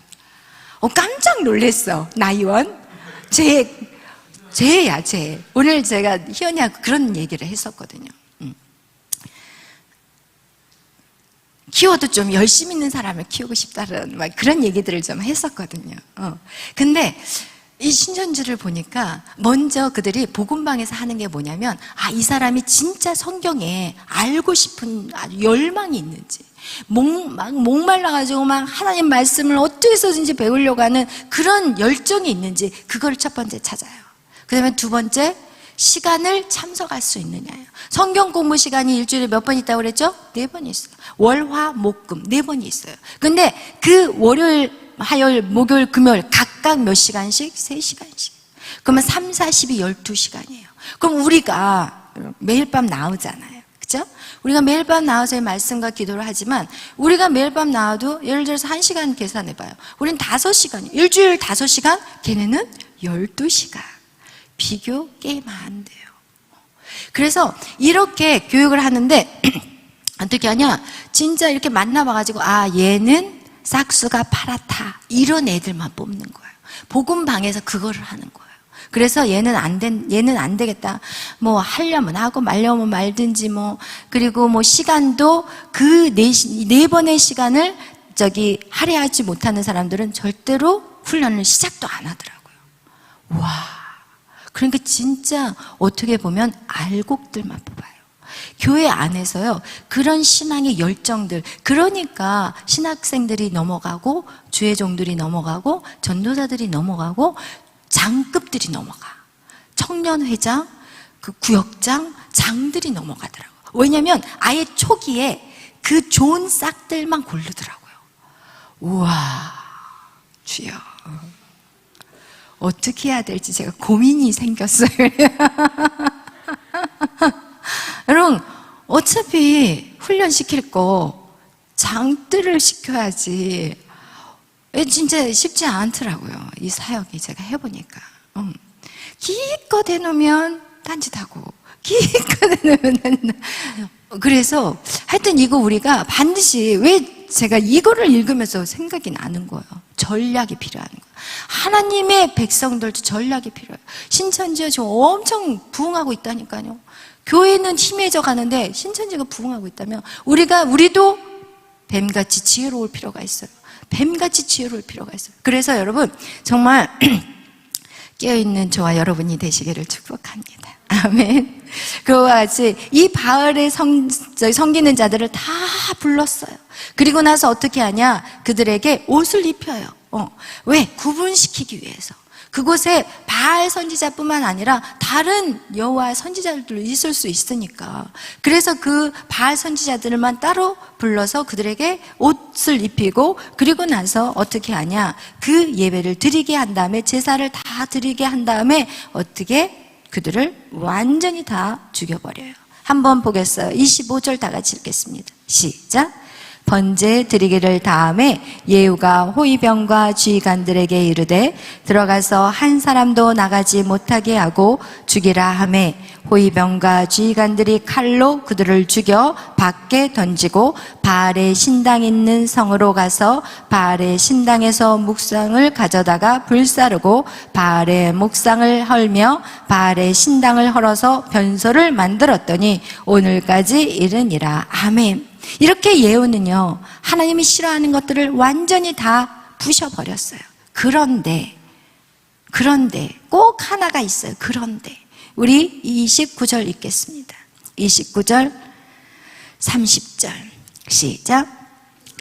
[SPEAKER 1] 깜짝 놀랐어, 나이원. 죄야, 죄. 오늘 제가 희연이하고 그런 얘기를 했었거든요. 키워도 좀 열심 있는 사람을 키우고 싶다는 막 그런 얘기들을 좀 했었거든요. 근데 이 신천지를 보니까 먼저 그들이 복음방에서 하는 게 뭐냐면, 이 사람이 진짜 성경에 알고 싶은 아주 열망이 있는지, 목말라가지고 막 하나님 말씀을 어떻게 해서든지 배우려고 하는 그런 열정이 있는지, 그걸 첫 번째 찾아요. 그 다음에 두 번째, 시간을 참석할 수 있느냐예요. 성경 공부 시간이 일주일에 몇 번 있다고 그랬죠? 4번 있어요. 월, 화, 목, 금 4번이 있어요. 근데 그 월요일, 화요일, 목요일, 금요일 각각 몇 시간씩? 3시간씩. 그러면 3, 4, 12, 12시간이에요. 그럼 우리가 매일 밤 나오잖아요. 그죠? 우리가 매일 밤 나와서 말씀과 기도를 하지만, 우리가 매일 밤 나와도 예를 들어서 1시간 계산해봐요. 우린 5시간이에요. 일주일 5시간, 걔네는 12시간. 비교 게임 안 돼요. 그래서 이렇게 교육을 하는데 어떻게 하냐, 진짜 이렇게 만나봐가지고 얘는 싹수가 파랗다, 이런 애들만 뽑는 거예요. 복음방에서 그거를 하는 거예요. 그래서 얘는 안 되겠다, 뭐 하려면 하고 말려면 말든지, 뭐 그리고 뭐 시간도 그 네 번의 시간을 할애하지 못하는 사람들은 절대로 훈련을 시작도 안 하더라고요. 와, 그러니까 진짜 어떻게 보면 알곡들만 뽑아요. 교회 안에서요 그런 신앙의 열정들, 그러니까 신학생들이 넘어가고 주회종들이 넘어가고 전도사들이 넘어가고 장급들이 넘어가, 청년회장, 그 구역장, 장들이 넘어가더라고요. 왜냐하면 아예 초기에 그 좋은 싹들만 고르더라고요. 우와, 주여, 어떻게 해야 될지 제가 고민이 생겼어요. 여러분, 어차피 훈련시킬 거 장들을 시켜야지. 진짜 쉽지 않더라고요, 이 사역이. 제가 해보니까 기껏 해놓으면 딴짓하고, 기껏 해놓으면 그래서 하여튼 이거 우리가 반드시, 왜 제가 이거를 읽으면서 생각이 나는 거예요. 전략이 필요한 거예요. 하나님의 백성들도 전략이 필요해요. 신천지가 지금 엄청 부흥하고 있다니까요. 교회는 희미해져 가는데 신천지가 부흥하고 있다면 우리도 뱀같이 지혜로울 필요가 있어요. 뱀같이 지혜로울 필요가 있어요. 그래서 여러분, 정말 깨어있는 저와 여러분이 되시기를 축복합니다. 아멘. 그와 같이 이 바알의 섬기는 자들을 다 불렀어요. 그리고 나서 어떻게 하냐, 그들에게 옷을 입혀요. 왜? 구분시키기 위해서. 그곳에 바알 선지자뿐만 아니라 다른 여호와 선지자들도 있을 수 있으니까. 그래서 그 바알 선지자들만 따로 불러서 그들에게 옷을 입히고, 그리고 나서 어떻게 하냐, 그 예배를 드리게 한 다음에, 제사를 다 드리게 한 다음에 어떻게 그들을 완전히 다 죽여버려요. 한번 보겠어요. 25절 다 같이 읽겠습니다. 시작. 번제 드리기를 다음에 예후가 호위병과 주의관들에게 이르되 들어가서 한 사람도 나가지 못하게 하고 죽이라 하매 호위병과 주의관들이 칼로 그들을 죽여 밖에 던지고 바알의 신당 있는 성으로 가서 바알의 신당에서 묵상을 가져다가 불사르고 바알의 묵상을 헐며 바알의 신당을 헐어서 변소를 만들었더니 오늘까지 이르니라. 아멘. 이렇게 예후는요, 하나님이 싫어하는 것들을 완전히 다 부셔버렸어요. 그런데 꼭 하나가 있어요. 그런데 우리 29절 읽겠습니다. 29절 30절 시작.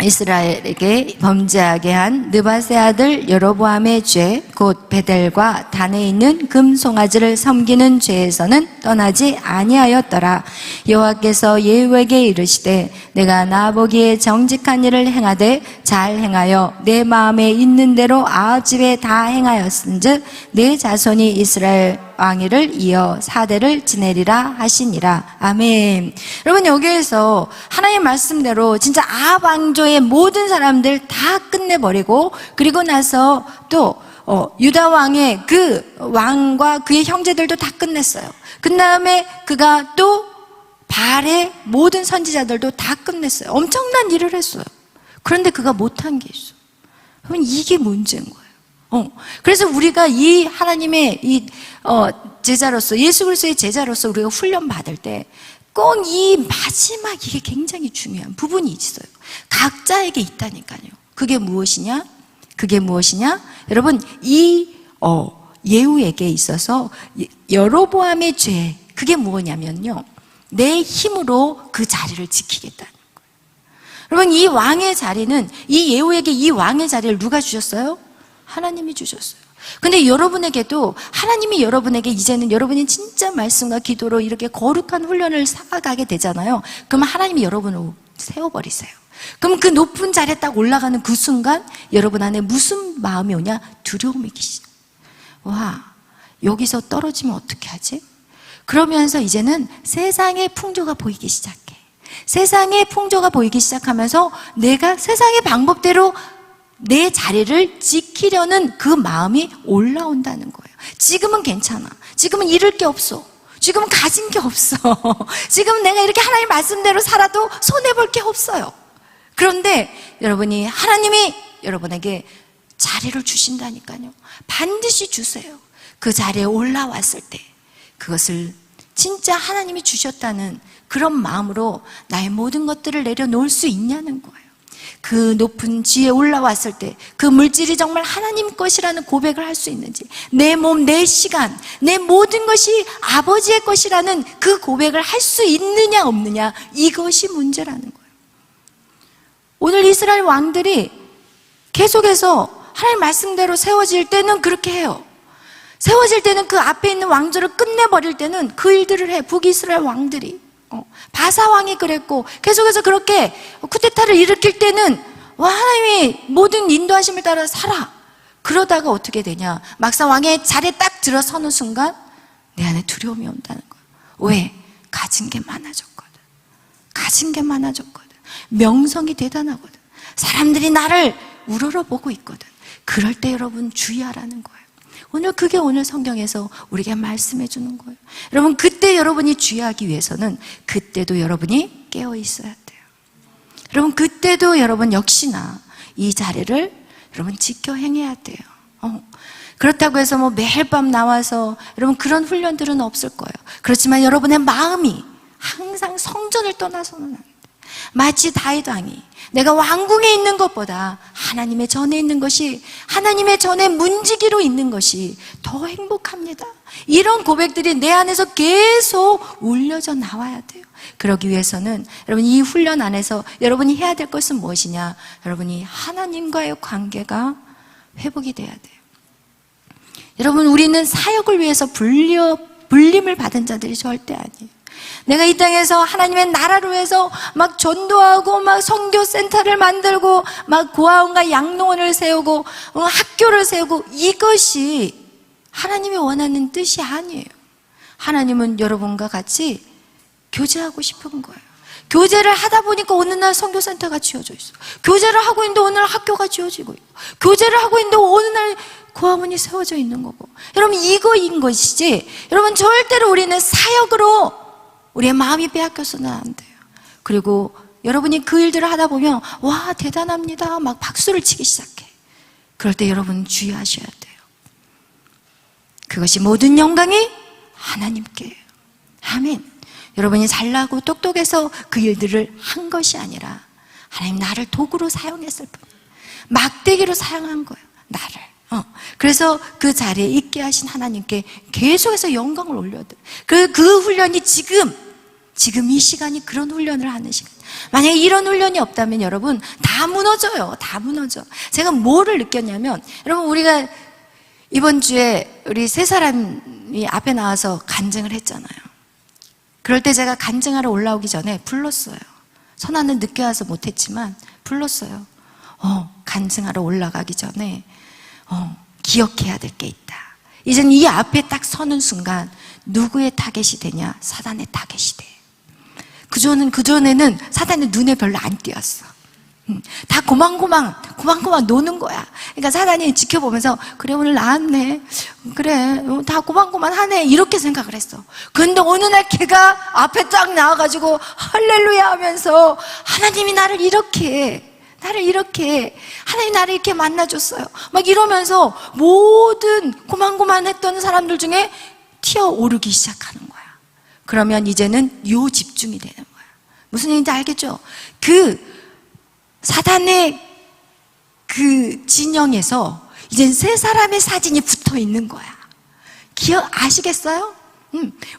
[SPEAKER 1] 이스라엘에게 범죄하게 한 느밧의 아들 여로보암의 죄 곧 베델과 단에 있는 금송아지를 섬기는 죄에서는 떠나지 아니하였더라. 여호와께서 예후에게 이르시되 내가 나보기에 정직한 일을 행하되 잘 행하여 내 마음에 있는 대로 아합 집에 다 행하였은즉 내 자손이 이스라엘 왕위를 이어 4대를 지내리라 하시니라. 아멘. 여러분, 여기에서 하나님 말씀대로 진짜 아합 왕조의 모든 사람들 다 끝내버리고, 그리고 나서 또 유다 왕의 그 왕과 그의 형제들도 다 끝냈어요. 그 다음에 그가 또 바알의 모든 선지자들도 다 끝냈어요. 엄청난 일을 했어요. 그런데 그가 못한 게 있어요. 그러면 이게 문제인 거예요. 그래서 우리가 이 하나님의 제자로서, 예수 그리스도의 제자로서 우리가 훈련 받을 때 꼭 이 마지막, 이게 굉장히 중요한 부분이 있어요. 각자에게 있다니까요. 그게 무엇이냐? 여러분, 이 예후에게 있어서 여로보암의 죄, 그게 뭐냐면요, 내 힘으로 그 자리를 지키겠다는 거예요. 여러분, 이 왕의 자리는, 이 예후에게 이 왕의 자리를 누가 주셨어요? 하나님이 주셨어요. 근데 여러분에게도 하나님이 여러분에게 이제는 여러분이 진짜 말씀과 기도로 이렇게 거룩한 훈련을 쌓아가게 되잖아요. 그러면 하나님이 여러분을 세워버리세요. 그럼 그 높은 자리에 딱 올라가는 그 순간 여러분 안에 무슨 마음이 오냐? 두려움이 계시죠. 와, 여기서 떨어지면 어떻게 하지? 그러면서 이제는 세상의 풍조가 보이기 시작해. 세상의 풍조가 보이기 시작하면서 내가 세상의 방법대로 내 자리를 지키려는 그 마음이 올라온다는 거예요. 지금은 괜찮아. 지금은 잃을 게 없어. 지금은 가진 게 없어. 지금 내가 이렇게 하나님 말씀대로 살아도 손해볼 게 없어요. 그런데 여러분이, 하나님이 여러분에게 자리를 주신다니까요. 반드시 주세요. 그 자리에 올라왔을 때 그것을 진짜 하나님이 주셨다는 그런 마음으로 나의 모든 것들을 내려놓을 수 있냐는 거예요. 그 높은 지에 올라왔을 때 그 물질이 정말 하나님 것이라는 고백을 할 수 있는지, 내 몸, 내 시간, 내 모든 것이 아버지의 것이라는 그 고백을 할 수 있느냐 없느냐, 이것이 문제라는 거예요. 오늘 이스라엘 왕들이 계속해서 하나님 말씀대로 세워질 때는 그렇게 해요. 세워질 때는 그 앞에 있는 왕조를 끝내버릴 때는 그 일들을 해. 북이스라엘 왕들이, 바사 왕이 그랬고, 계속해서 그렇게 쿠데타를 일으킬 때는 와, 하나님이 모든 인도하심을 따라 살아. 그러다가 어떻게 되냐, 막상 왕의 자리에 딱 들어서는 순간 내 안에 두려움이 온다는 거예요. 왜? 가진 게 많아졌거든. 명성이 대단하거든. 사람들이 나를 우러러보고 있거든. 그럴 때 여러분 주의하라는 거예요. 오늘 성경에서 우리에게 말씀해 주는 거예요. 여러분, 그때 여러분이 주의하기 위해서는 그때도 여러분이 깨어 있어야 돼요. 여러분, 그때도 여러분 역시나 이 자리를 여러분 지켜 행해야 돼요. 그렇다고 해서 매일 밤 나와서 여러분 그런 훈련들은 없을 거예요. 그렇지만 여러분의 마음이 항상 성전을 떠나서는 안 돼요. 마치 다윗 왕이 내가 왕궁에 있는 것보다 하나님의 전에 있는 것이, 하나님의 전에 문지기로 있는 것이 더 행복합니다. 이런 고백들이 내 안에서 계속 울려져 나와야 돼요. 그러기 위해서는 여러분 이 훈련 안에서 여러분이 해야 될 것은 무엇이냐? 여러분이 하나님과의 관계가 회복이 돼야 돼요. 여러분, 우리는 사역을 위해서 불림을 받은 자들이 절대 아니에요. 내가 이 땅에서 하나님의 나라를 위해서 막 전도하고 막 선교센터를 만들고 막 고아원과 양로원을 세우고 학교를 세우고, 이것이 하나님이 원하는 뜻이 아니에요. 하나님은 여러분과 같이 교제하고 싶은 거예요. 교제를 하다 보니까 어느 날 선교센터가 지어져 있어. 교제를 하고 있는데 어느 날 학교가 지어지고 있고, 교제를 하고 있는데 어느 날 고아원이 세워져 있는 거고. 여러분, 이거인 것이지, 여러분 절대로 우리는 사역으로 우리의 마음이 빼앗겨서는 안 돼요. 그리고 여러분이 그 일들을 하다 보면 와 대단합니다 막 박수를 치기 시작해. 그럴 때 여러분 주의하셔야 돼요. 그것이 모든 영광이 하나님께요. 아멘. 여러분이 잘나고 똑똑해서 그 일들을 한 것이 아니라 하나님 나를 도구로 사용했을 뿐, 막대기로 사용한 거예요, 나를. 그래서 그 자리에 있게 하신 하나님께 계속해서 영광을 올려드려요. 그 훈련이 지금 이 시간이 그런 훈련을 하는 시간. 만약에 이런 훈련이 없다면 여러분 다 무너져요. 다 무너져. 제가 뭐를 느꼈냐면, 여러분 우리가 이번 주에 우리 세 사람이 앞에 나와서 간증을 했잖아요. 그럴 때 제가 간증하러 올라오기 전에 불렀어요. 선아는 늦게 와서 못했지만 불렀어요. 간증하러 올라가기 전에 기억해야 될 게 있다. 이젠 이 앞에 딱 서는 순간 누구의 타겟이 되냐? 사단의 타겟이 돼. 그전에는 사단의 눈에 별로 안 띄었어. 다 고만고만 노는 거야. 그러니까 사단이 지켜보면서 그래 오늘 나왔네, 그래 다 고만고만하네, 이렇게 생각을 했어. 근데 어느 날 걔가 앞에 딱 나와가지고 할렐루야 하면서 하나님이 나를 이렇게 하나님 나를 이렇게 만나줬어요 막 이러면서 모든 고만고만했던 사람들 중에 튀어오르기 시작하는 거야. 그러면 이제는 요 집중이 되는 거야. 무슨 얘기인지 알겠죠? 그 사단의 그 진영에서 이젠 세 사람의 사진이 붙어 있는 거야. 아시겠어요?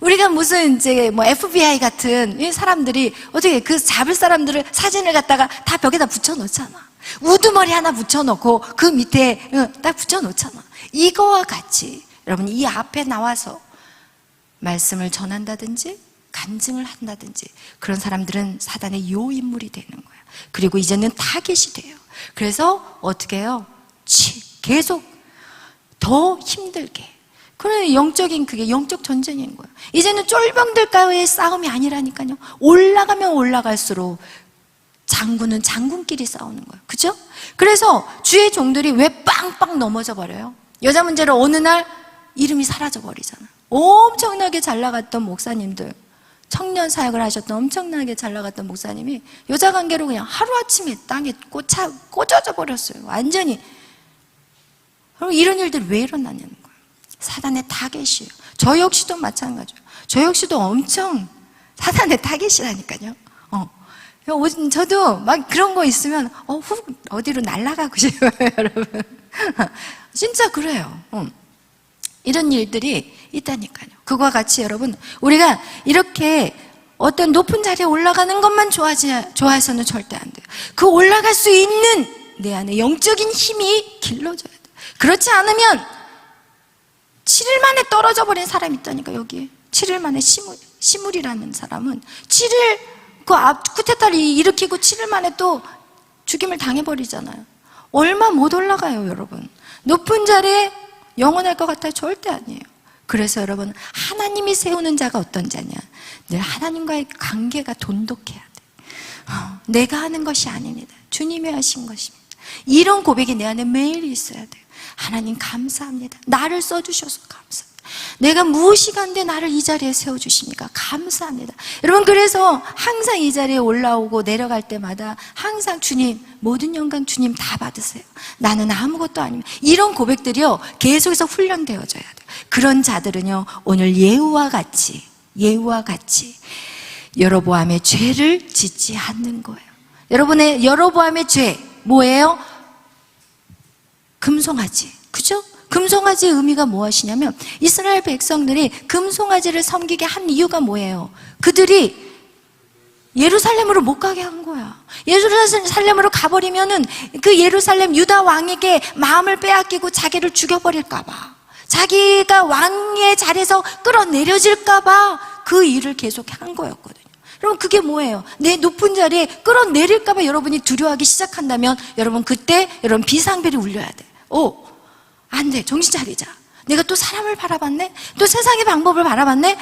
[SPEAKER 1] 우리가 무슨 이제 뭐 FBI 같은 이 사람들이 어떻게 그 잡을 사람들을 사진을 갖다가 다 벽에다 붙여 놓잖아. 우두머리 하나 붙여 놓고 그 밑에 딱 붙여 놓잖아. 이거와 같이 여러분 이 앞에 나와서 말씀을 전한다든지 간증을 한다든지 그런 사람들은 사단의 요 인물이 되는 거야. 그리고 이제는 타겟이 돼요. 그래서 어떻게 해요? 계속 더 힘들게. 그래, 그게 영적 전쟁인 거예요. 이제는 쫄병들과의 싸움이 아니라니까요. 올라가면 올라갈수록 장군은 장군끼리 싸우는 거예요. 그죠? 그래서 주의 종들이 왜 빵빵 넘어져 버려요? 여자 문제로 어느 날 이름이 사라져 버리잖아. 엄청나게 잘 나갔던 목사님들, 청년 사역을 하셨던 엄청나게 잘 나갔던 목사님이 여자 관계로 그냥 하루아침에 땅에 꽂아져 버렸어요. 완전히. 그럼 이런 일들이 왜 일어나냐는 거예요. 사단의 타겟이에요. 저 역시도 마찬가지예요. 저 역시도 엄청 사단의 타겟이라니까요. 저도 막 그런 거 있으면 훅 어디로 날아가고 싶어요, 여러분. 진짜 그래요. 이런 일들이 있다니까요. 그거와 같이 여러분, 우리가 이렇게 어떤 높은 자리에 올라가는 것만 좋아해서는 절대 안 돼요. 그 올라갈 수 있는 내 안에 영적인 힘이 길러져야 돼요. 그렇지 않으면 7일 만에 떨어져 버린 사람이 있다니까. 여기에 7일 만에 시물이라는 사람은 7일 그 쿠데타를 일으키고 7일 만에 또 죽임을 당해버리잖아요. 얼마 못 올라가요, 여러분. 높은 자리에 영원할 것 같아요? 절대 아니에요. 그래서 여러분, 하나님이 세우는 자가 어떤 자냐? 늘 하나님과의 관계가 돈독해야 돼. 내가 하는 것이 아닙니다. 주님이 하신 것입니다. 이런 고백이 내 안에 매일 있어야 돼요. 하나님 감사합니다. 나를 써주셔서 감사합니다. 내가 무엇이간데 나를 이 자리에 세워주십니까? 감사합니다. 여러분, 그래서 항상 이 자리에 올라오고 내려갈 때마다 항상 주님, 모든 영광 주님 다 받으세요. 나는 아무것도 아닙니다. 이런 고백들이요, 계속해서 훈련되어져야 돼요. 그런 자들은요, 오늘 예후와 같이 여로보암의 죄를 짓지 않는 거예요. 여러분의 여로보암의 죄 뭐예요? 금송아지. 그죠? 금송아지의 의미가 무엇이냐면 이스라엘 백성들이 금송아지를 섬기게 한 이유가 뭐예요? 그들이 예루살렘으로 못 가게 한 거야. 예루살렘으로 가버리면은 그 예루살렘 유다 왕에게 마음을 빼앗기고 자기를 죽여버릴까봐, 자기가 왕의 자리에서 끌어내려질까봐 그 일을 계속 한 거였거든요. 여러분, 그게 뭐예요? 내 높은 자리에 끌어내릴까봐 여러분이 두려워하기 시작한다면 여러분, 그때 여러분 비상벨이 울려야 돼. 안 돼. 정신 차리자. 내가 또 사람을 바라봤네? 또 세상의 방법을 바라봤네?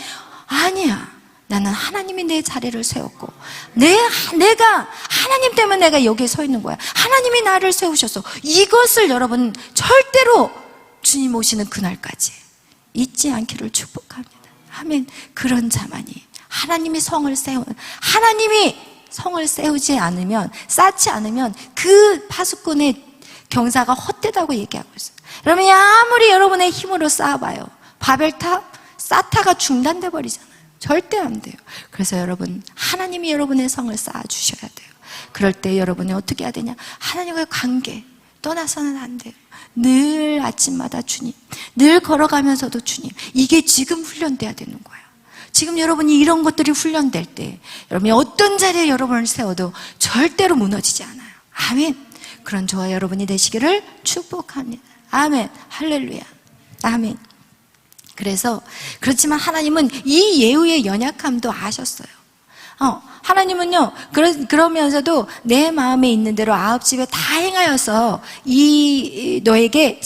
[SPEAKER 1] 아니야. 나는 하나님이 내 자리를 세웠고 내가 하나님 때문에 내가 여기에 서 있는 거야. 하나님이 나를 세우셔서 이것을 여러분 절대로 주님 오시는 그날까지 잊지 않기를 축복합니다. 아멘. 그런 자만이 하나님이 성을 세우지 않으면, 쌓지 않으면 그 파수꾼의 경사가 헛되다고 얘기하고 있어요. 여러분이 아무리 여러분의 힘으로 쌓아봐요, 바벨탑 쌓다가 중단돼 버리잖아요. 절대 안 돼요. 그래서 여러분, 하나님이 여러분의 성을 쌓아 주셔야 돼요. 그럴 때 여러분이 어떻게 해야 되냐? 하나님과의 관계 떠나서는 안 돼요. 늘 아침마다 주님, 늘 걸어가면서도 주님, 이게 지금 훈련돼야 되는 거예요. 지금 여러분이 이런 것들이 훈련될 때 여러분이 어떤 자리에 여러분을 세워도 절대로 무너지지 않아요. 아멘. 그런 저와 여러분이 되시기를 축복합니다. 아멘. 할렐루야. 아멘. 그렇지만 하나님은 이 예후의 연약함도 아셨어요. 하나님은요, 그러면서도 내 마음에 있는 대로 9집에 다 행하여서 너에게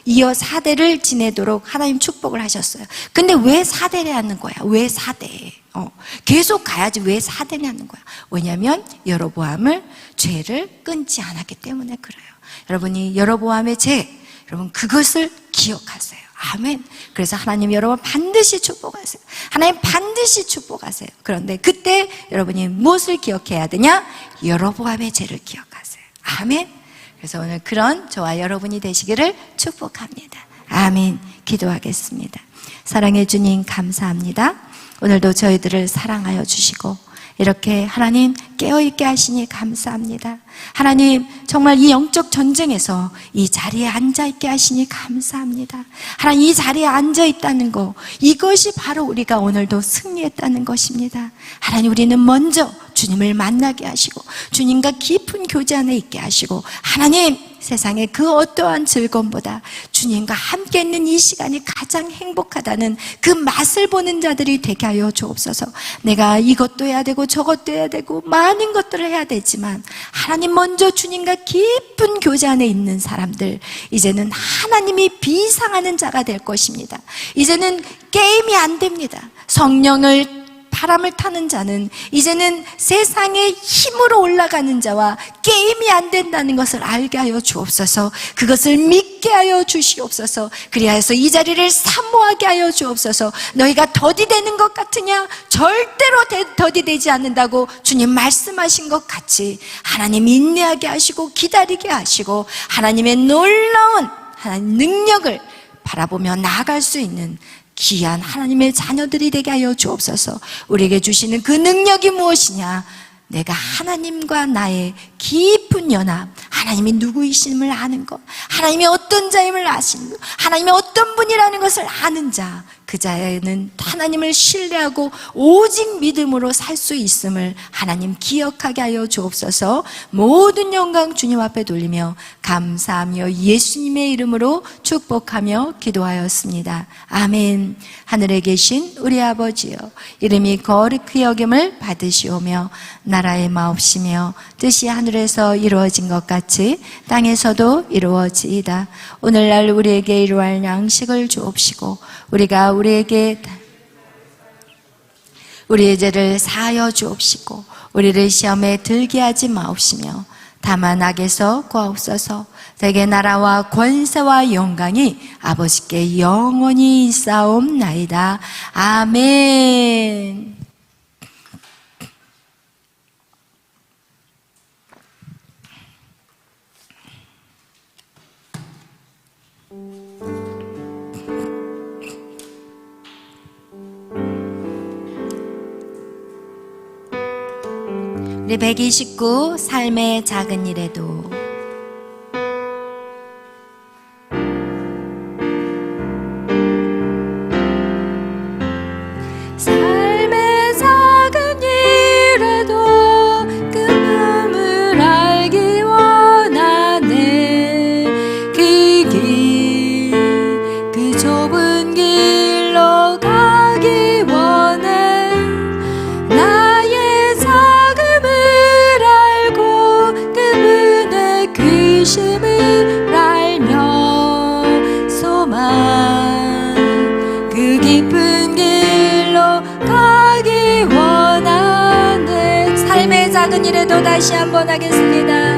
[SPEAKER 1] 이어 4대를 지내도록 하나님 축복을 하셨어요. 근데 왜 4대를 하는 거야? 왜 4대? 계속 가야지 왜 4대를 하는 거야? 왜냐하면 여로보암을 죄를 끊지 않았기 때문에 그래요. 여러분이 여로보암의 죄, 여러분 그것을 기억하세요. 아멘. 그래서 하나님 여러분 반드시 축복하세요. 하나님 반드시 축복하세요. 그런데 그때 여러분이 무엇을 기억해야 되냐? 여로보암의 죄를 기억하세요. 아멘. 그래서 오늘 그런 저와 여러분이 되시기를 축복합니다. 아멘. 기도하겠습니다. 사랑해 주님 감사합니다. 오늘도 저희들을 사랑하여 주시고 이렇게 하나님 깨어있게 하시니 감사합니다. 하나님 정말 이 영적 전쟁에서 이 자리에 앉아있게 하시니 감사합니다. 하나님 이 자리에 앉아있다는 거, 이것이 바로 우리가 오늘도 승리했다는 것입니다. 하나님 우리는 먼저 주님을 만나게 하시고 주님과 깊은 교제 안에 있게 하시고 하나님 세상의 그 어떠한 즐거움보다 주님과 함께 있는 이 시간이 가장 행복하다는 그 맛을 보는 자들이 되게 하여 주옵소서. 내가 이것도 해야 되고 저것도 해야 되고 많은 것들을 해야 되지만 하나님 먼저 주님과 깊은 교제 안에 있는 사람들, 이제는 하나님이 비상하는 자가 될 것입니다. 이제는 게임이 안 됩니다. 성령을 바람을 타는 자는 이제는 세상의 힘으로 올라가는 자와 게임이 안 된다는 것을 알게 하여 주옵소서. 그것을 믿게 하여 주시옵소서. 그리하여서 이 자리를 사모하게 하여 주옵소서. 너희가 더디되는 것 같으냐? 절대로 더디되지 않는다고 주님 말씀하신 것 같이 하나님 인내하게 하시고 기다리게 하시고 하나님의 놀라운 하나님 능력을 바라보며 나아갈 수 있는 귀한 하나님의 자녀들이 되게 하여 주옵소서. 우리에게 주시는 그 능력이 무엇이냐? 내가 하나님과 나의 깊은 연합, 하나님이 누구이심을 아는 것, 하나님이 어떤 자임을 아시는 것, 하나님이 어떤 분이라는 것을 아는 자, 그 자에는 하나님을 신뢰하고 오직 믿음으로 살 수 있음을 하나님 기억하게 하여 주옵소서. 모든 영광 주님 앞에 돌리며 감사하며 예수님의 이름으로 축복하며 기도하였습니다. 아멘. 하늘에 계신 우리 아버지여, 이름이 거룩히 여김을 받으시오며 나라의 마옵시며 뜻이 하늘에서 이루어진 것 같이 땅에서도 이루어지이다. 오늘날 우리에게 이루할 양식을 주옵시고 우리가 우리에게 우리의 죄를 사하여 주옵시고 우리를 시험에 들게 하지 마옵시며 다만 악에서 구하옵소서. 대개 나라와 권세와 영광이 아버지께 영원히 있사옵나이다. 아멘. 우리 129 삶의 작은 일에도 삶의 작은 일에도 그음을 알기 원하네. 그 좁은 길로 가기 원해. 나의 작음을 알고 그분의 귀심을 알며 소망 그 깊은 길 다시 한번 하겠습니다.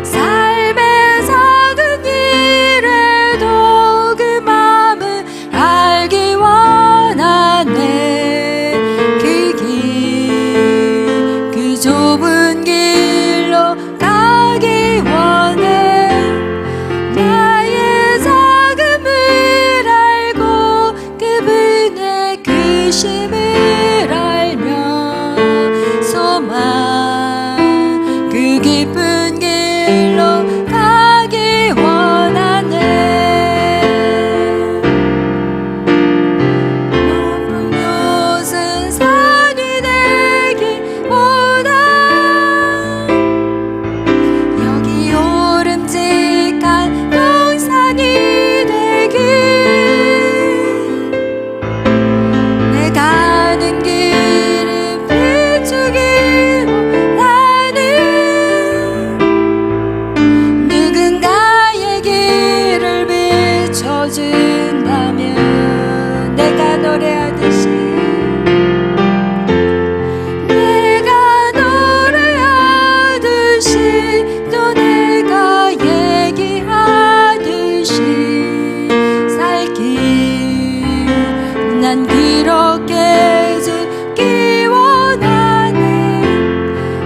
[SPEAKER 1] 삶의 작은 일에도 그 마음을 알기 원하네. 그 길, 그 좁은 길로 가기 원해. 나의 작음을 알고 그분의 크심을 알며 소망 그 깊은 길로 가기 원하네. 높은 곳은 산이 되기보다 여기 오름직한 동산이 되길. 내 가는 길을 비추기로 나는 누군가의 길을 비춰준다면 내가 노래하듯이 내가 노래하듯이 또 내가 얘기하듯이 살기 난 그렇게 죽기 원하네.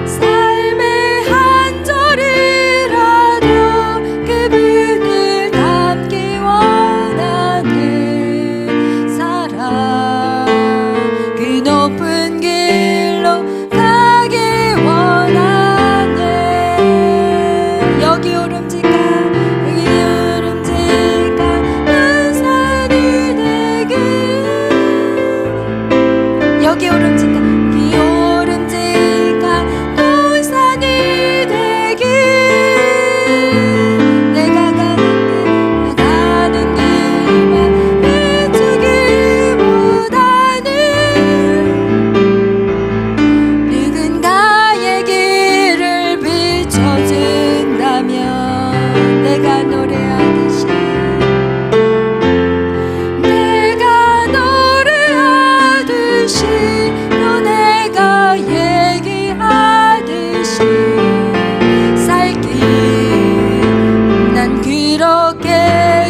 [SPEAKER 1] 삶의 한 절이라도 그분을 닮기 원하네. 사랑 그 높은 길로 가기 원하네. 여기 오름직한 큰 산이 되길. 여기 오름직한 동산이 되길. 내가 가는 길만 비추기보다는 누군가의 길을 비춰준다면 내가 노래하듯이 내가 노래하듯이 또 내가 얘기하듯이 살기 난 그렇게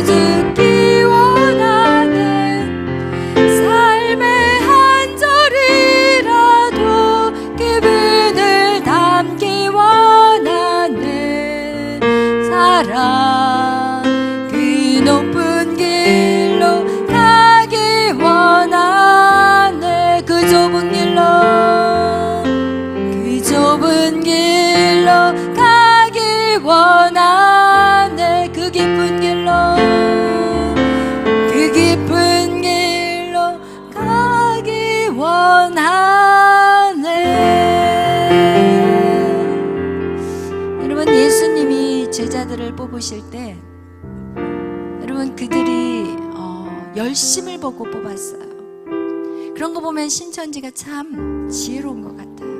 [SPEAKER 1] 죽기 원하네. 삶의 한 절이라도 그분을 닮기 원하네. 사랑 그 높은 길로 가기 원하네. 그 좁은 길로 가기 원하네. 그 깊은 길로 가기 원하네. 여러분, 예수님이 제자들을 뽑으실 때 여러분 그들이 열심을 보고 뽑았어요. 그런 거 보면 신천지가 참 지혜로운 것 같아요.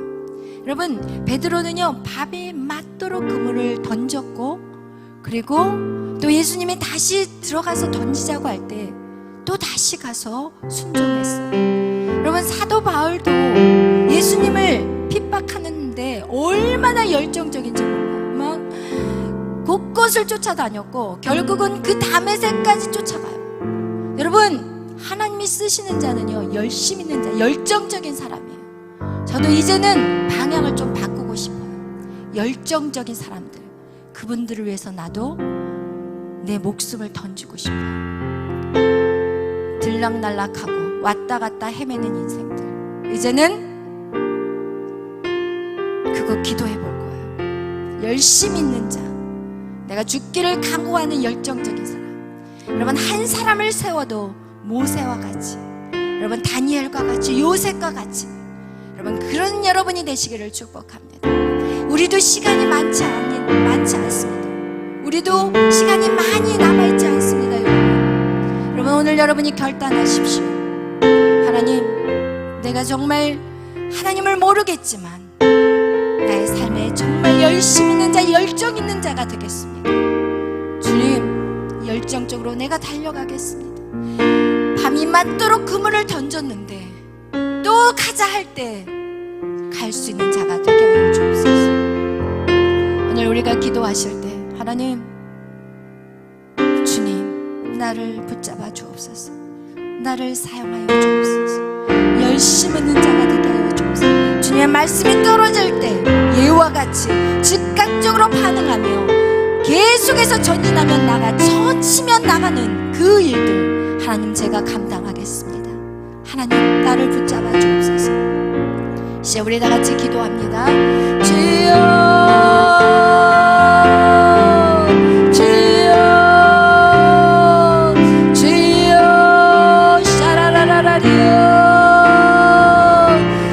[SPEAKER 1] 여러분, 베드로는요 밥이 맞도록 그물을 던졌고, 그리고 또 예수님이 다시 들어가서 던지자고 할 때 또 다시 가서 순종했어요. 여러분, 사도 바울도 예수님을 핍박하는데 얼마나 열정적인지 몰라요. 막 곳곳을 쫓아다녔고 결국은 그 다메섹까지 쫓아가요. 여러분, 하나님이 쓰시는 자는요 열심 있는 자, 열정적인 사람이에요. 저도 이제는 방향을 좀 바꾸고 싶어요. 열정적인 사람들, 그분들을 위해서 나도 내 목숨을 던지고 싶어요. 들락날락하고 왔다 갔다 헤매는 인생들, 이제는 그거 기도해 볼 거예요. 열심 있는 자, 내가 죽기를 각오하는 열정적인 사람. 여러분, 한 사람을 세워도 모세와 같이, 여러분 다니엘과 같이, 요셉과 같이, 여러분 그런 여러분이 되시기를 축복합니다. 우리도 시간이 많지 않습니다. 우리도 시간이 많이 남아있지 않습니다. 여러분, 오늘 여러분이 결단하십시오. 하나님, 내가 정말 하나님을 모르겠지만 나의 삶에 정말 열심 있는 자, 열정 있는 자가 되겠습니다. 주님, 열정적으로 내가 달려가겠습니다. 밤이 맞도록 그물을 던졌는데 또 가자 할 때 갈 수 있는 자가 되게 하여 주옵소서. 오늘 우리가 기도하실 때 하나님, 주님 나를 붙잡아 주옵소서. 나를 사용하여 주옵소서. 열심 있는 자가 되게 하여 주옵소서. 주님의 말씀이 떨어질 때 예와 같이 즉각적으로 반응하며 계속해서 전진하면 나가 처치면 나가는 그 일들 하나님 제가 감당하겠습니다. 하나님 나를 붙잡아 주옵소서. 이제 우리 다 같이 기도합니다. 주여 주여 주여 샤라라라라리요.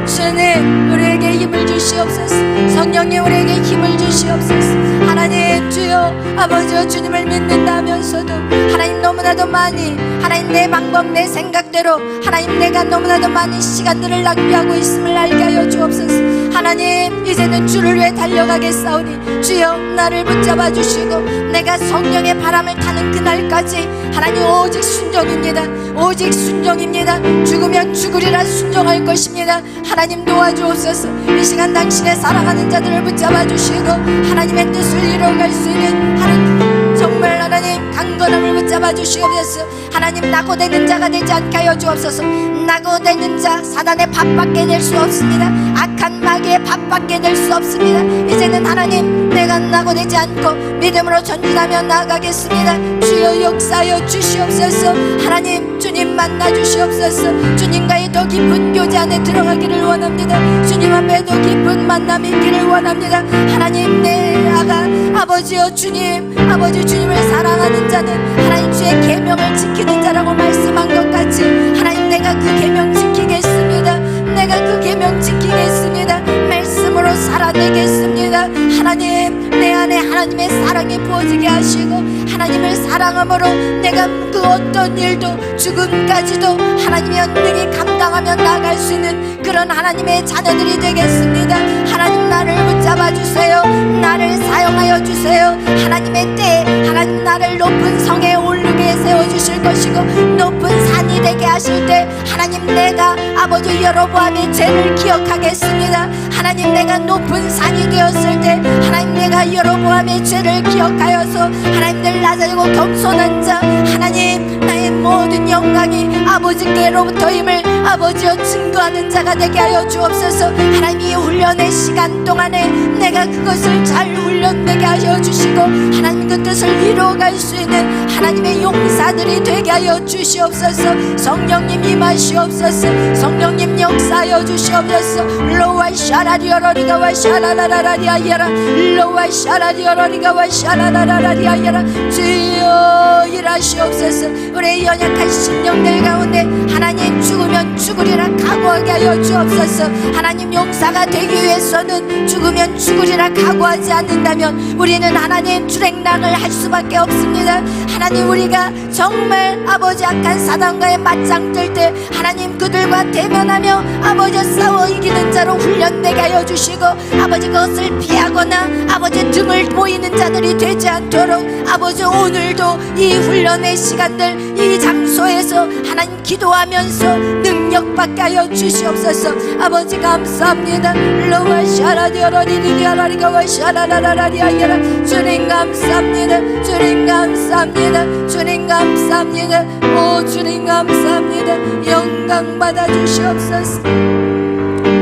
[SPEAKER 1] 주님 우리에게 힘을 주시옵소서. 성령님 우리에게 힘을 주시옵소서. 하나님 주여 아버지여 주님을 믿는다면서도 하나님 너무나도 많이 하나님 내 방법 내 생각대로 하나님 내가 너무나도 많은 시간들을 낭비하고 있음을 알게 하여 주옵소서. 하나님 이제는 주를 위해 달려가겠사오니 주여 나를 붙잡아 주시고 내가 성령의 바람을 타는 그날까지 하나님 오직 순종입니다. 오직 순종입니다. 죽으면 죽으리라 순종할 것입니다. 하나님 도와주옵소서. 이 시간 당신의 사랑하는 자들을 붙잡아 주시고 하나님의 뜻을 이루어갈 수 있는 하나님 정말 하나님 강건함을 붙잡아 주시옵소서. 하나님 낙오되는 자가 되지 않게 하여 주옵소서. 낙오되는 자 사단의 밥밖에 될 수 없습니다. 악한 마귀의 밥밖에 될 수 없습니다. 이제는 하나님 내가 낙오되지 않고 믿음으로 전진하며 나아가겠습니다. 주여 역사하여 주시옵소서. 하나님 주님 만나 주시옵소서. 주님과의 더 깊은 교제 안에 들어가기를 원합니다. 주님 앞에 더 깊은 만남이 있기를 원합니다. 하나님 내 아가 아버지여 주님 아버지 주님을 사랑하는 자는 하나님 주의 계명을 지키는 자라고 말씀한 것 같이 하나님 내가 그 계명 지키겠습니다. 내가 그 계명 지키겠습니다. 말씀으로 살아내겠습니다. 하나님 내 안에 하나님의 사랑이 부어지게 하시고 하나님을 사랑함으로 내가 그 어떤 일도 죽음까지도 하나님의 능히 감당하며 나아갈 수 있는 그런 하나님의 자녀들이 되겠습니다. 하나님 나를 붙잡아 주세요. 나를 사용하여 주세요. 하나님의 때에 하나님 나를 높은 성에 오르게 세워주실 것이고 높은 산이 되게 하실 때 하나님 내가 아버지 여로보암의 죄를 기억하겠습니다. 하나님 내가 높은 산이 되었을 때 하나님 내가 여로보암의 죄를 기억하여서 하나님 늘 낮아지고 겸손한 자 하나님 나의 모든 영광이 아버지께로부터임을 아버지여 증거하는 자가 되게 하여 주옵소서. 하나님 이 훈련의 시간 동안에 내가 그것을 잘 훈련되게 하여 주시고 하나님 그 뜻을 이루어갈 수 있는 하나님의 용사들이 되게 하여 주시옵소서. 성령님 임하시옵소서. 성령님 역사하여 주시옵소서. 로와 샤라리어러리가 와 샤라라라리아야라 로와 샤라리어러리가 와 샤라라라리아야라 주여 일하시옵소서. 우리의 연약한 심령들 가운데 하나님 죽으면 죽으리라 각오하게 하여 주옵소서. 하나님 용사가 되기 위해서는 죽으면 죽으리라 각오하지 않는다면 우리는 하나님 출행락을 할 수밖에 없습니다. 하나님 우리가 정말 아버지 악한 사단과의 맞짱 뜰 때 하나님 그들과 대면하며 아버지 싸워 이기는 자로 훈련되게 하여 주시고 아버지 그것을 피하거나 아버지 등을 보이는 자들이 되지 않도록 아버지 오늘도 이 훈련의 시간들 이 장소에서 하나님 기도하면서 능력받게 하여 주시옵소서. 아버지 감사합니다. 로와 샤라디어러리리아라리가 와 샤라라라리아야라 주님 감사합니다. 주님 감사합니다. 주님 감사합니다. 오 주님 감사합니다. 영광 받아 주시옵소서.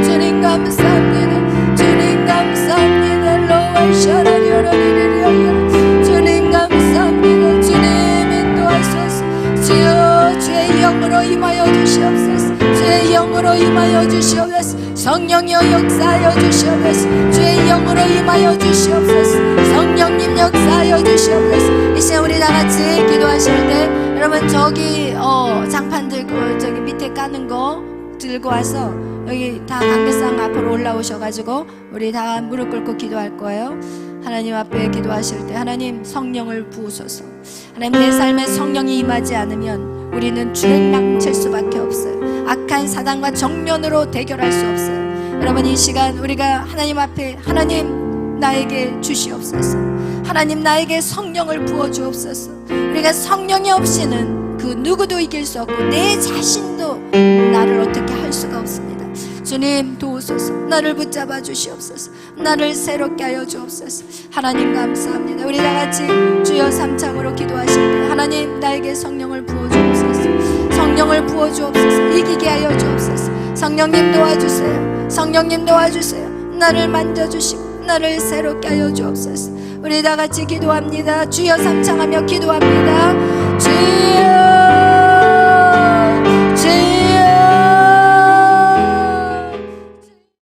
[SPEAKER 1] 주님 감사합니다. 주님 감사합니다. 로와 샤라디어러리리아야라 주님 감사합니다. 주님 인도하소서. 주여 주의 영으로 임하여 주시옵소서. 주의 영으로 임하여 주시옵소서. 성령여 역사하여 주시옵소서. 주의 영으로 임하여 주시옵소서. 성령님 역사하여 주시옵소서. 이 시간 우리 다 같이 기도하실 때 여러분 저기 장판 들고 저기 밑에 까는 거 들고 와서 여기 다 관계상 앞으로 올라오셔가지고 우리 다 무릎 꿇고 기도할 거예요. 하나님 앞에 기도하실 때 하나님 성령을 부으소서. 하나님 내 삶에 성령이 임하지 않으면 우리는 주행랑칠 수밖에 없어요. 악한 사단과 정면으로 대결할 수 없어요. 여러분 이 시간 우리가 하나님 앞에 하나님 나에게 주시옵소서. 하나님 나에게 성령을 부어주옵소서. 우리가 성령이 없이는 그 누구도 이길 수 없고 내 자신도 나를 어떻게 할 수가 없습니다. 주님 도우소서. 나를 붙잡아 주시옵소서. 나를 새롭게 하여 주옵소서. 하나님 감사합니다. 우리 다 같이 주여 삼창으로 기도하실 때 하나님 나에게 성령을 부어 주옵소서. 성령을 부어 주옵소서. 이기게 하여 주옵소서. 성령님 도와주세요. 성령님 도와주세요. 나를 만져주시고 나를 새롭게 하여 주옵소서. 우리 다 같이 기도합니다. 주여 삼창하며 기도합니다. 주여